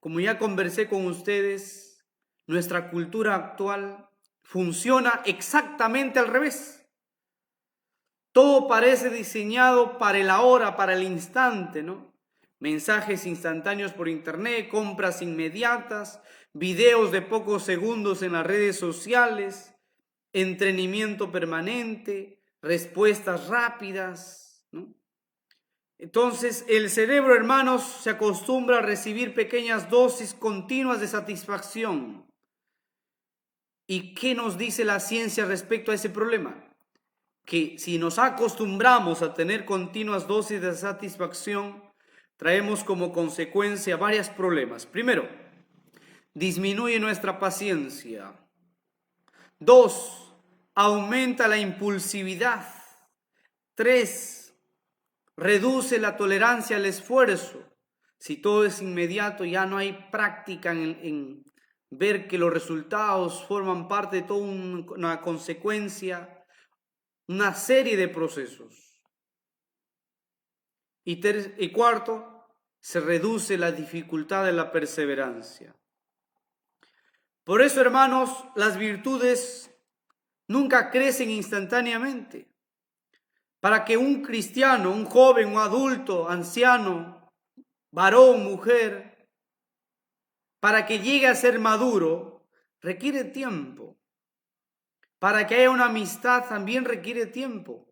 como ya conversé con ustedes, nuestra cultura actual funciona exactamente al revés. Todo parece diseñado para el ahora, para el instante, ¿no? Mensajes instantáneos por internet, compras inmediatas, videos de pocos segundos en las redes sociales, entretenimiento permanente, respuestas rápidas, ¿no? Entonces, el cerebro, hermanos, se acostumbra a recibir pequeñas dosis continuas de satisfacción. ¿Y qué nos dice la ciencia respecto a ese problema? Que si nos acostumbramos a tener continuas dosis de satisfacción, traemos como consecuencia varios problemas. Primero, disminuye nuestra paciencia. 2, aumenta la impulsividad. 3, reduce la tolerancia al esfuerzo. Si todo es inmediato, ya no hay práctica en ver que los resultados forman parte de toda una consecuencia, una serie de procesos. Y cuarto, se reduce la dificultad de la perseverancia. Por eso, hermanos, las virtudes nunca crecen instantáneamente. Para que un cristiano, un joven, un adulto, anciano, varón, mujer, para que llegue a ser maduro, requiere tiempo. Para que haya una amistad también requiere tiempo.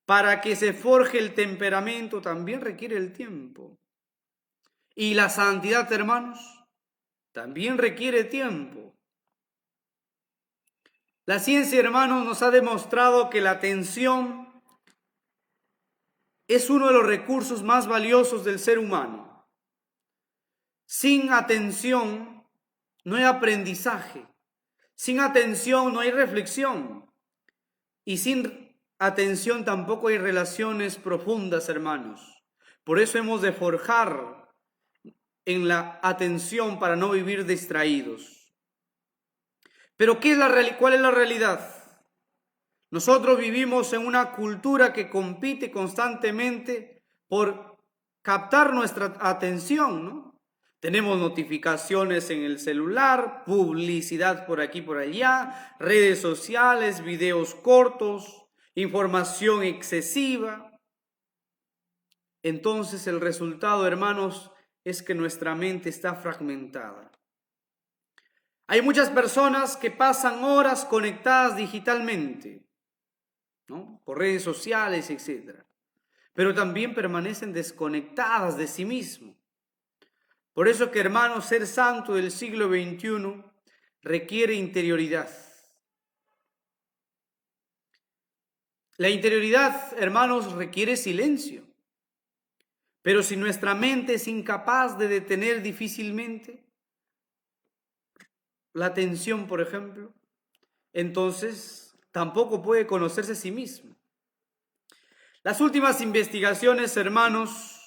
Para que se forje el temperamento también requiere el tiempo. Y la santidad, hermanos, también requiere tiempo. La ciencia, hermanos, nos ha demostrado que la atención es uno de los recursos más valiosos del ser humano. Sin atención no hay aprendizaje. Sin atención no hay reflexión. Y sin atención tampoco hay relaciones profundas, hermanos. Por eso hemos de forjar en la atención para no vivir distraídos. Pero ¿cuál es la realidad? Nosotros vivimos en una cultura que compite constantemente por captar nuestra atención, ¿no? Tenemos notificaciones en el celular, publicidad por aquí, por allá, redes sociales, videos cortos, información excesiva. Entonces el resultado, hermanos, es que nuestra mente está fragmentada. Hay muchas personas que pasan horas conectadas digitalmente, ¿no? Por redes sociales, etc. Pero también permanecen desconectadas de sí mismos. Por eso que, hermanos, ser santo del siglo XXI requiere interioridad. La interioridad, hermanos, requiere silencio. Pero si nuestra mente es incapaz de detener difícilmente la atención, por ejemplo, entonces tampoco puede conocerse a sí mismo. Las últimas investigaciones, hermanos,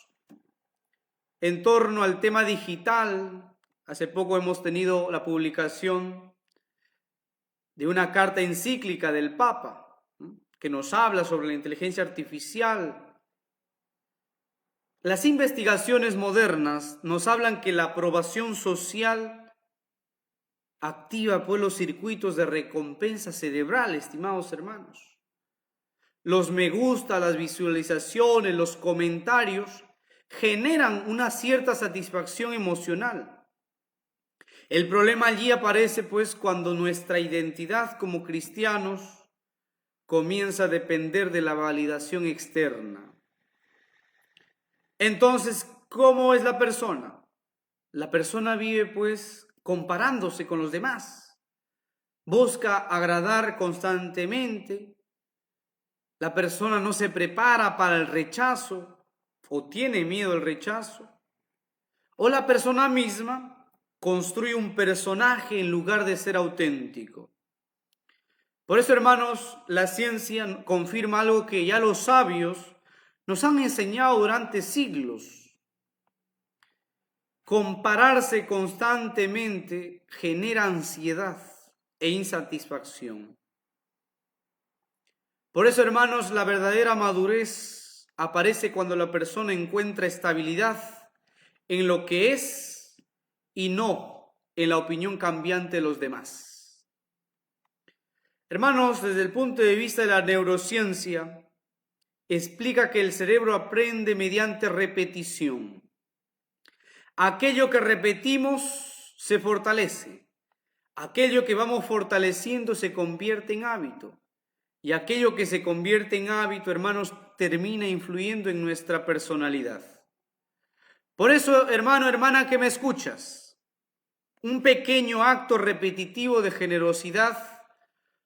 en torno al tema digital, hace poco hemos tenido la publicación de una carta encíclica del Papa, que nos habla sobre la inteligencia artificial. Las investigaciones modernas nos hablan que la aprobación social activa pues los circuitos de recompensa cerebral, estimados hermanos. Los me gusta, las visualizaciones, los comentarios generan una cierta satisfacción emocional. El problema allí aparece pues cuando nuestra identidad como cristianos comienza a depender de la validación externa. Entonces, ¿cómo es la persona? La persona vive pues comparándose con los demás. Busca agradar constantemente. La persona no se prepara para el rechazo o tiene miedo al rechazo. O la persona misma construye un personaje en lugar de ser auténtico. Por eso, hermanos, la ciencia confirma algo que ya los sabios nos han enseñado durante siglos. Compararse constantemente genera ansiedad e insatisfacción. Por eso, hermanos, la verdadera madurez aparece cuando la persona encuentra estabilidad en lo que es y no en la opinión cambiante de los demás. Hermanos, desde el punto de vista de la neurociencia, explica que el cerebro aprende mediante repetición. Aquello que repetimos se fortalece. Aquello que vamos fortaleciendo se convierte en hábito. Y aquello que se convierte en hábito, hermanos, termina influyendo en nuestra personalidad. Por eso, hermano, hermana que me escuchas, Un pequeño acto repetitivo de generosidad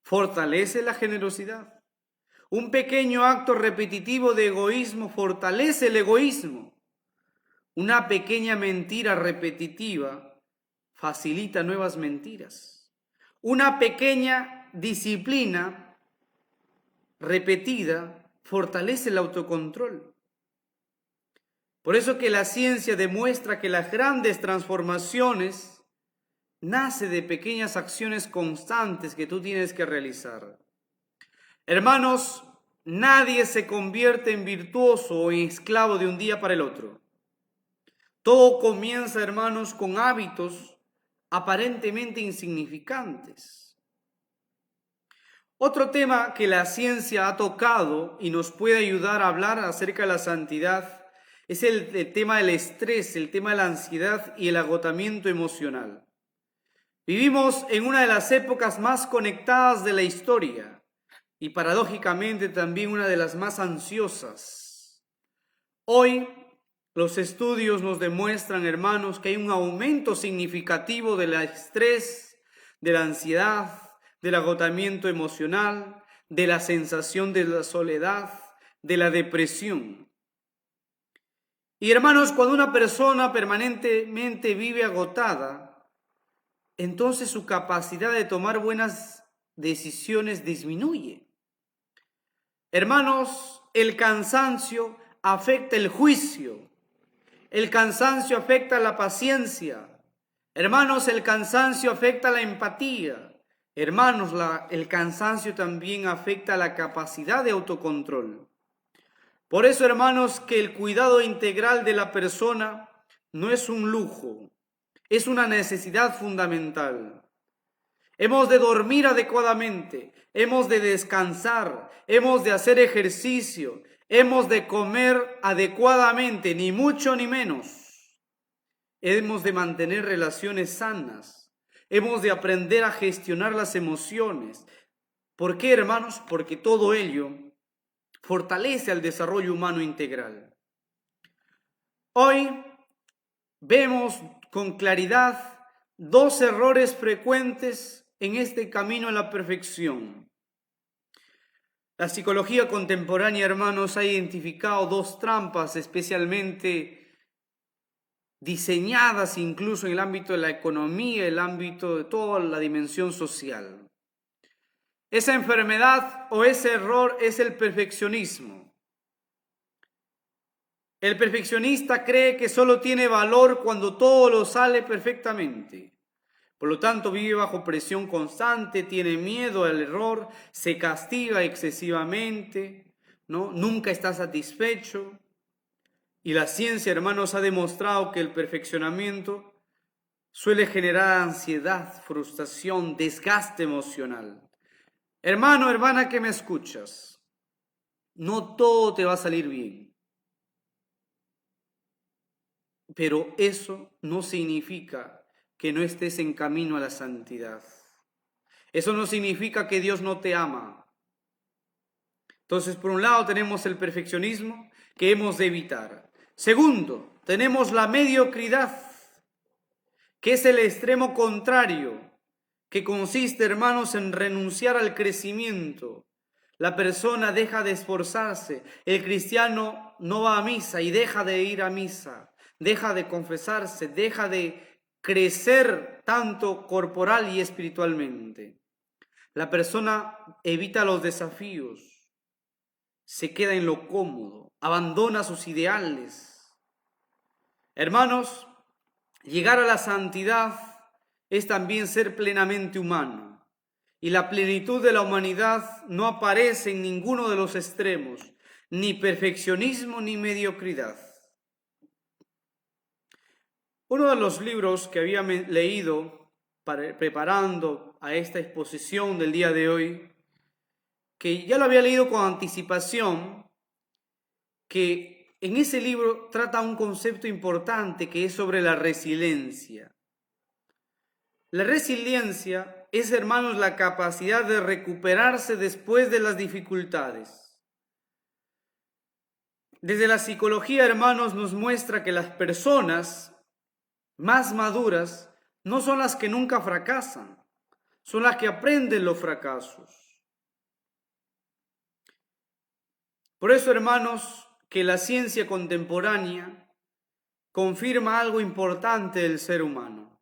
fortalece la generosidad. Un pequeño acto repetitivo de egoísmo fortalece el egoísmo. Una pequeña mentira repetitiva facilita nuevas mentiras. Una pequeña disciplina repetida fortalece el autocontrol. Por eso que la ciencia demuestra que las grandes transformaciones nacen de pequeñas acciones constantes que tú tienes que realizar. Hermanos, nadie se convierte en virtuoso o en esclavo de un día para el otro. Todo comienza, hermanos, con hábitos aparentemente insignificantes. Otro tema que la ciencia ha tocado y nos puede ayudar a hablar acerca de la santidad es el tema del estrés, el tema de la ansiedad y el agotamiento emocional. Vivimos en una de las épocas más conectadas de la historia y paradójicamente también una de las más ansiosas. Hoy los estudios nos demuestran, hermanos, que hay un aumento significativo del estrés, de la ansiedad, del agotamiento emocional, de la sensación de la soledad, de la depresión. Y hermanos, cuando una persona permanentemente vive agotada, entonces su capacidad de tomar buenas decisiones disminuye. Hermanos, el cansancio afecta el juicio. El cansancio afecta la paciencia. Hermanos, el cansancio afecta la empatía. Hermanos, el cansancio también afecta la capacidad de autocontrol. Por eso, hermanos, que el cuidado integral de la persona no es un lujo, es una necesidad fundamental. Hemos de dormir adecuadamente, hemos de descansar, hemos de hacer ejercicio, hemos de comer adecuadamente, ni mucho ni menos. Hemos de mantener relaciones sanas, hemos de aprender a gestionar las emociones. ¿Por qué, hermanos? Porque todo ello fortalece al desarrollo humano integral. Hoy vemos con claridad dos errores frecuentes en este camino a la perfección. La psicología contemporánea, hermanos, ha identificado dos trampas especialmente diseñadas incluso en el ámbito de la economía, el ámbito de toda la dimensión social. Esa enfermedad o ese error es el perfeccionismo. El perfeccionista cree que solo tiene valor cuando todo lo sale perfectamente. Por lo tanto, vive bajo presión constante, tiene miedo al error, se castiga excesivamente, ¿no? Nunca está satisfecho. Y la ciencia, hermanos, ha demostrado que el perfeccionamiento suele generar ansiedad, frustración, desgaste emocional. Hermano, hermana que me escuchas, no todo te va a salir bien. Pero eso no significa que no estés en camino a la santidad. Eso no significa que Dios no te ama. Entonces, por un lado tenemos el perfeccionismo que hemos de evitar. Segundo, tenemos la mediocridad, que es el extremo contrario, que consiste, hermanos, en renunciar al crecimiento. La persona deja de esforzarse. El cristiano no va a misa y deja de ir a misa. Deja de confesarse, deja de crecer tanto corporal y espiritualmente. La persona evita los desafíos, se queda en lo cómodo, abandona sus ideales. Hermanos, llegar a la santidad es también ser plenamente humano. Y la plenitud de la humanidad no aparece en ninguno de los extremos, ni perfeccionismo ni mediocridad. Uno de los libros que había leído preparando a esta exposición del día de hoy, que ya lo había leído con anticipación, que en ese libro trata un concepto importante que es sobre la resiliencia. La resiliencia es, hermanos, la capacidad de recuperarse después de las dificultades. Desde la psicología, hermanos, nos muestra que las personas más maduras no son las que nunca fracasan, son las que aprenden los fracasos. Por eso, hermanos, que la ciencia contemporánea confirma algo importante del ser humano,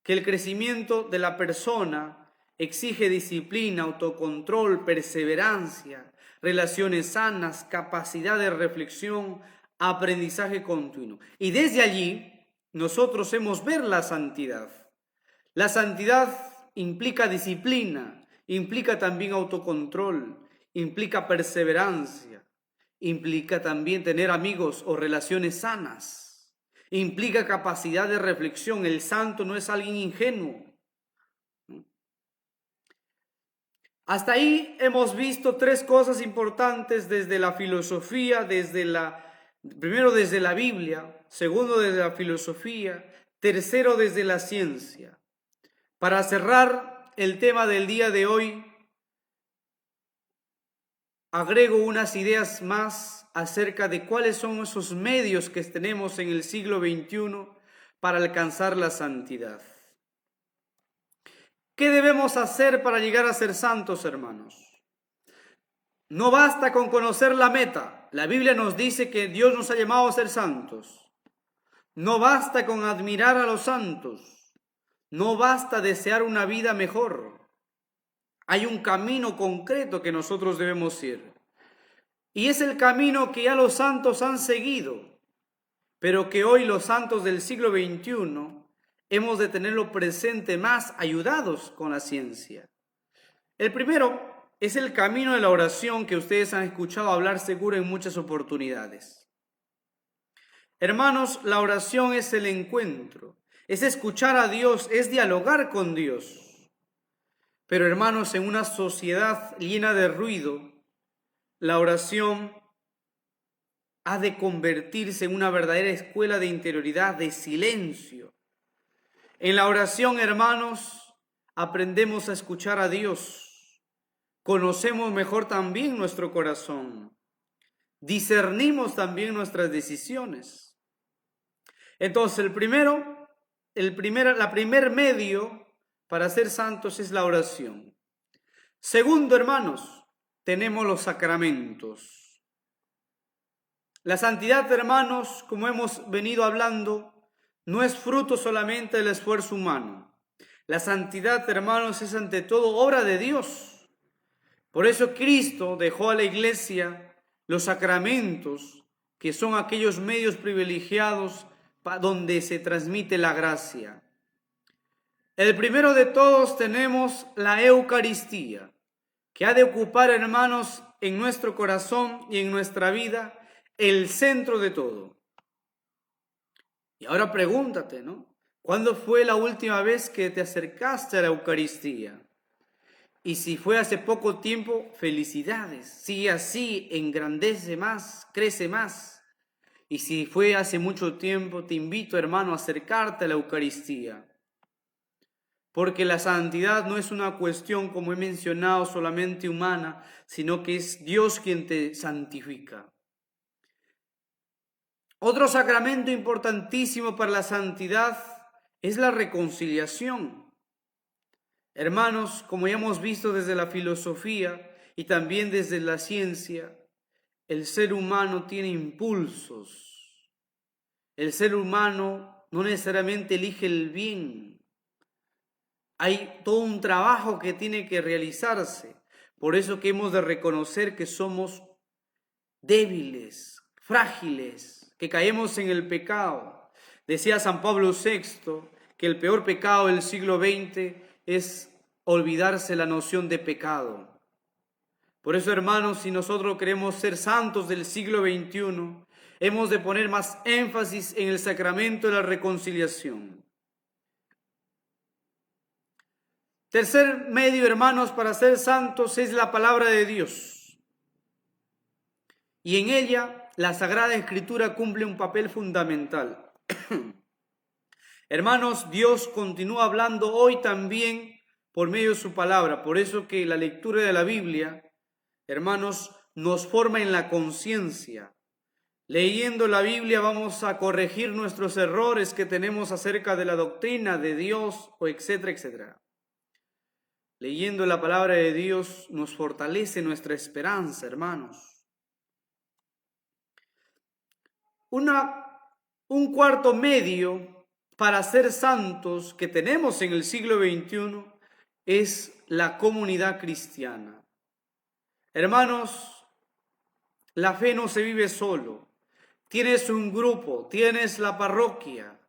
que el crecimiento de la persona exige disciplina, autocontrol, perseverancia, relaciones sanas, capacidad de reflexión, aprendizaje continuo. Y desde allí nosotros hemos ver la santidad. La santidad implica disciplina, implica también autocontrol, implica perseverancia, implica también tener amigos o relaciones sanas, implica capacidad de reflexión. El santo no es alguien ingenuo. Hasta ahí hemos visto tres cosas importantes desde la filosofía, primero desde la Biblia, segundo desde la filosofía, tercero desde la ciencia. Para cerrar el tema del día de hoy, agrego unas ideas más acerca de cuáles son esos medios que tenemos en el siglo XXI para alcanzar la santidad. ¿Qué debemos hacer para llegar a ser santos, hermanos? No basta con conocer la meta. La Biblia nos dice que Dios nos ha llamado a ser santos. No basta con admirar a los santos. No basta desear una vida mejor. Hay un camino concreto que nosotros debemos ir. Y es el camino que ya los santos han seguido, pero que hoy los santos del siglo XXI hemos de tenerlo presente más ayudados con la ciencia. El primero es el camino de la oración que ustedes han escuchado hablar seguro en muchas oportunidades. Hermanos, la oración es el encuentro, es escuchar a Dios, es dialogar con Dios. Pero hermanos, en una sociedad llena de ruido, la oración ha de convertirse en una verdadera escuela de interioridad, de silencio. En la oración, hermanos, aprendemos a escuchar a Dios, conocemos mejor también nuestro corazón, discernimos también nuestras decisiones. Entonces, el primer medio para ser santos es la oración. Segundo, hermanos, tenemos los sacramentos. La santidad, hermanos, como hemos venido hablando, no es fruto solamente del esfuerzo humano. La santidad, hermanos, es ante todo obra de Dios. Por eso Cristo dejó a la iglesia los sacramentos, que son aquellos medios privilegiados donde se transmite la gracia. El primero de todos tenemos la Eucaristía, que ha de ocupar, hermanos, en nuestro corazón y en nuestra vida el centro de todo. Y ahora pregúntate, ¿no? ¿Cuándo fue la última vez que te acercaste a la Eucaristía? Y si fue hace poco tiempo, felicidades. Sigue así, engrandece más, crece más. Y si fue hace mucho tiempo, te invito, hermano, a acercarte a la Eucaristía. Porque la santidad no es una cuestión, como he mencionado, solamente humana, sino que es Dios quien te santifica. Otro sacramento importantísimo para la santidad es la reconciliación. Hermanos, como ya hemos visto desde la filosofía y también desde la ciencia, el ser humano tiene impulsos. El ser humano no necesariamente elige el bien. Hay todo un trabajo que tiene que realizarse. Por eso que hemos de reconocer que somos débiles, frágiles, que caemos en el pecado. Decía San Pablo VI que el peor pecado del siglo XX es olvidarse la noción de pecado. Por eso, hermanos, si nosotros queremos ser santos del siglo XXI, hemos de poner más énfasis en el sacramento de la reconciliación. Tercer medio, hermanos, para ser santos es la palabra de Dios. Y en ella la Sagrada Escritura cumple un papel fundamental. Hermanos, Dios continúa hablando hoy también por medio de su palabra. Por eso que la lectura de la Biblia, hermanos, nos forma en la conciencia. Leyendo la Biblia vamos a corregir nuestros errores que tenemos acerca de la doctrina de Dios, o etcétera, etcétera. Leyendo la palabra de Dios nos fortalece nuestra esperanza, hermanos. Un cuarto medio para ser santos que tenemos en el siglo XXI es la comunidad cristiana. Hermanos, la fe no se vive solo. Tienes un grupo, tienes la parroquia,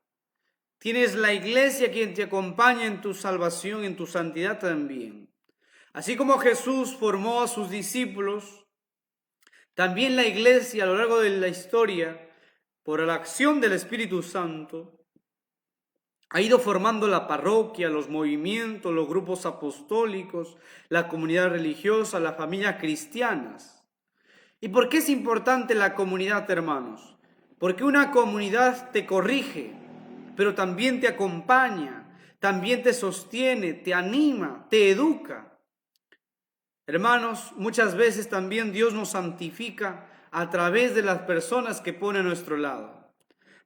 tienes la iglesia quien te acompaña en tu salvación, en tu santidad también. Así como Jesús formó a sus discípulos, también la iglesia a lo largo de la historia, por la acción del Espíritu Santo, ha ido formando la parroquia, los movimientos, los grupos apostólicos, la comunidad religiosa, las familias cristianas. ¿Y por qué es importante la comunidad, hermanos? Porque una comunidad te corrige, pero también te acompaña, también te sostiene, te anima, te educa. Hermanos, muchas veces también Dios nos santifica a través de las personas que pone a nuestro lado.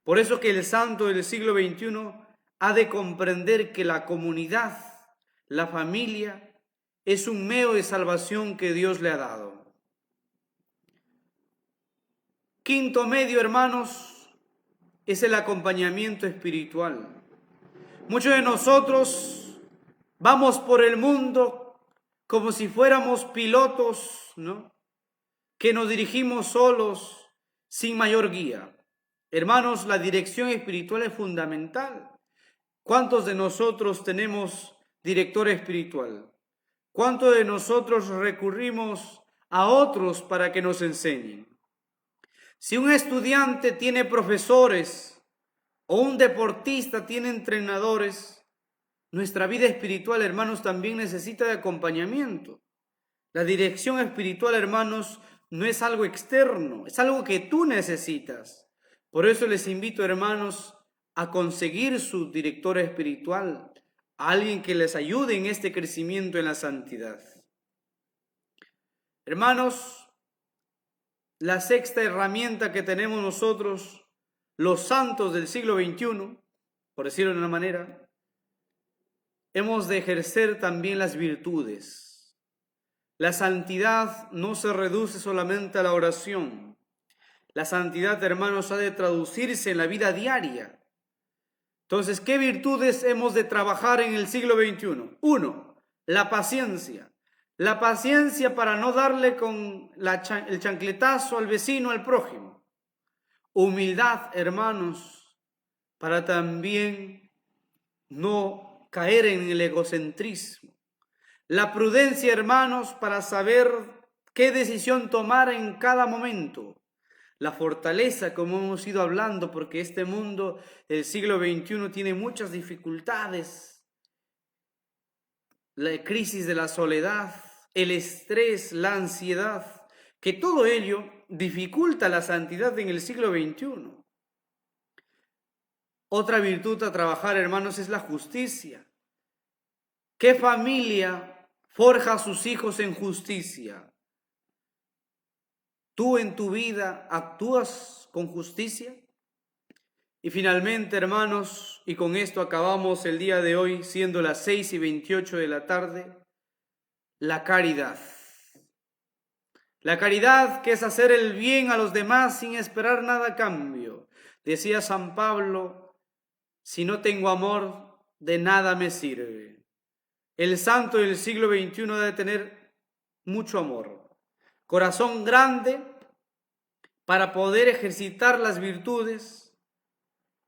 Por eso que el santo del siglo XXI ha de comprender que la comunidad, la familia, es un medio de salvación que Dios le ha dado. Quinto medio, hermanos, es el acompañamiento espiritual. Muchos de nosotros vamos por el mundo como si fuéramos pilotos, ¿no? Que nos dirigimos solos, sin mayor guía. Hermanos, la dirección espiritual es fundamental. ¿Cuántos de nosotros tenemos director espiritual? ¿Cuántos de nosotros recurrimos a otros para que nos enseñen? Si un estudiante tiene profesores o un deportista tiene entrenadores, nuestra vida espiritual, hermanos, también necesita de acompañamiento. La dirección espiritual, hermanos, no es algo externo, es algo que tú necesitas. Por eso les invito, hermanos, a conseguir su director espiritual, a alguien que les ayude en este crecimiento en la santidad. Hermanos, la sexta herramienta que tenemos nosotros, los santos del siglo XXI, por decirlo de una manera, hemos de ejercer también las virtudes. La santidad no se reduce solamente a la oración. La santidad, hermanos, ha de traducirse en la vida diaria. Entonces, ¿qué virtudes hemos de trabajar en el siglo XXI? 1. La paciencia. La paciencia para no darle con el chancletazo al vecino, al prójimo. Humildad, hermanos, para también no caer en el egocentrismo. La prudencia, hermanos, para saber qué decisión tomar en cada momento. La fortaleza, como hemos ido hablando, porque este mundo del siglo XXI tiene muchas dificultades. La crisis de la soledad, el estrés, la ansiedad, que todo ello dificulta la santidad en el siglo XXI. Otra virtud a trabajar, hermanos, es la justicia. ¿Qué familia forja a sus hijos en justicia? ¿Tú en tu vida actúas con justicia? Y finalmente, hermanos, y con esto acabamos el día de hoy, siendo las 6:28 de la tarde, la caridad. La caridad, que es hacer el bien a los demás sin esperar nada a cambio. Decía San Pablo, si no tengo amor, de nada me sirve. El santo del siglo XXI debe tener mucho amor, corazón grande para poder ejercitar las virtudes,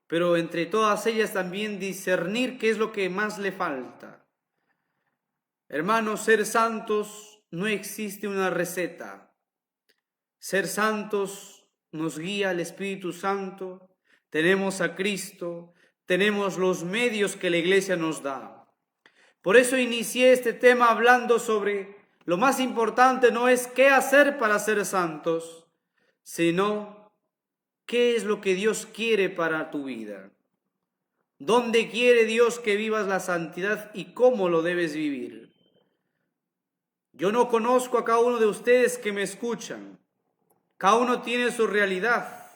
pero entre todas ellas también discernir qué es lo que más le falta. Hermanos, ser santos no existe una receta. Ser santos nos guía el Espíritu Santo, tenemos a Cristo, tenemos los medios que la Iglesia nos da. Por eso inicié este tema hablando sobre lo más importante no es qué hacer para ser santos, sino qué es lo que Dios quiere para tu vida. ¿Dónde quiere Dios que vivas la santidad y cómo lo debes vivir? Yo no conozco a cada uno de ustedes que me escuchan. Cada uno tiene su realidad.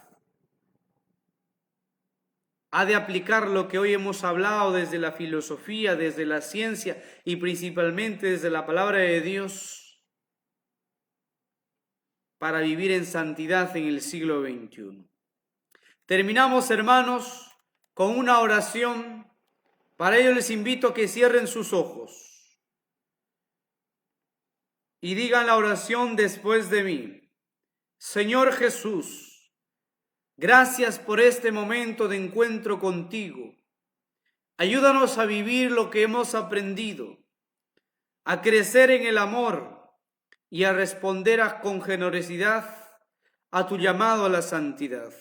ha de aplicar lo que hoy hemos hablado desde la filosofía, desde la ciencia y principalmente desde la palabra de Dios para vivir en santidad en el siglo XXI. Terminamos, hermanos, con una oración. Para ello les invito a que cierren sus ojos y digan la oración después de mí. Señor Jesús, gracias por este momento de encuentro contigo. Ayúdanos a vivir lo que hemos aprendido, a crecer en el amor y a responder con generosidad a tu llamado a la santidad.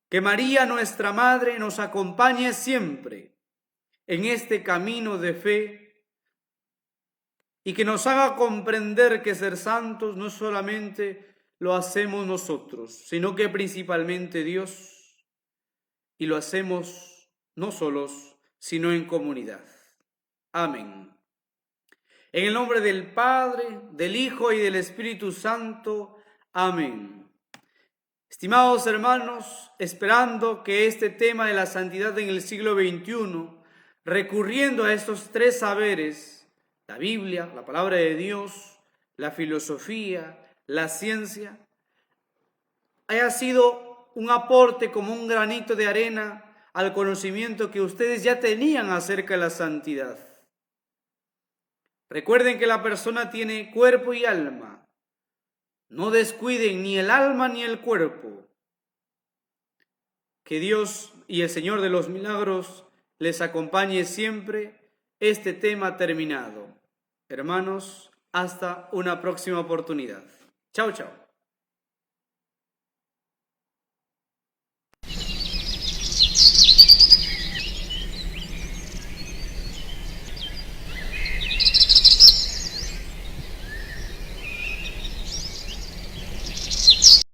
Que María, nuestra Madre, nos acompañe siempre en este camino de fe y que nos haga comprender que ser santos no solamente lo hacemos nosotros, sino que principalmente Dios, y lo hacemos no solos, sino en comunidad. Amén. En el nombre del Padre, del Hijo y del Espíritu Santo. Amén. Estimados hermanos, esperando que este tema de la santidad en el siglo XXI, recurriendo a estos tres saberes, la Biblia, la palabra de Dios, la filosofía, la ciencia, haya sido un aporte como un granito de arena al conocimiento que ustedes ya tenían acerca de la santidad. Recuerden que la persona tiene cuerpo y alma. No descuiden ni el alma ni el cuerpo. Que Dios y el Señor de los milagros les acompañe siempre. Este tema terminado. Hermanos, hasta una próxima oportunidad. Chao, chao.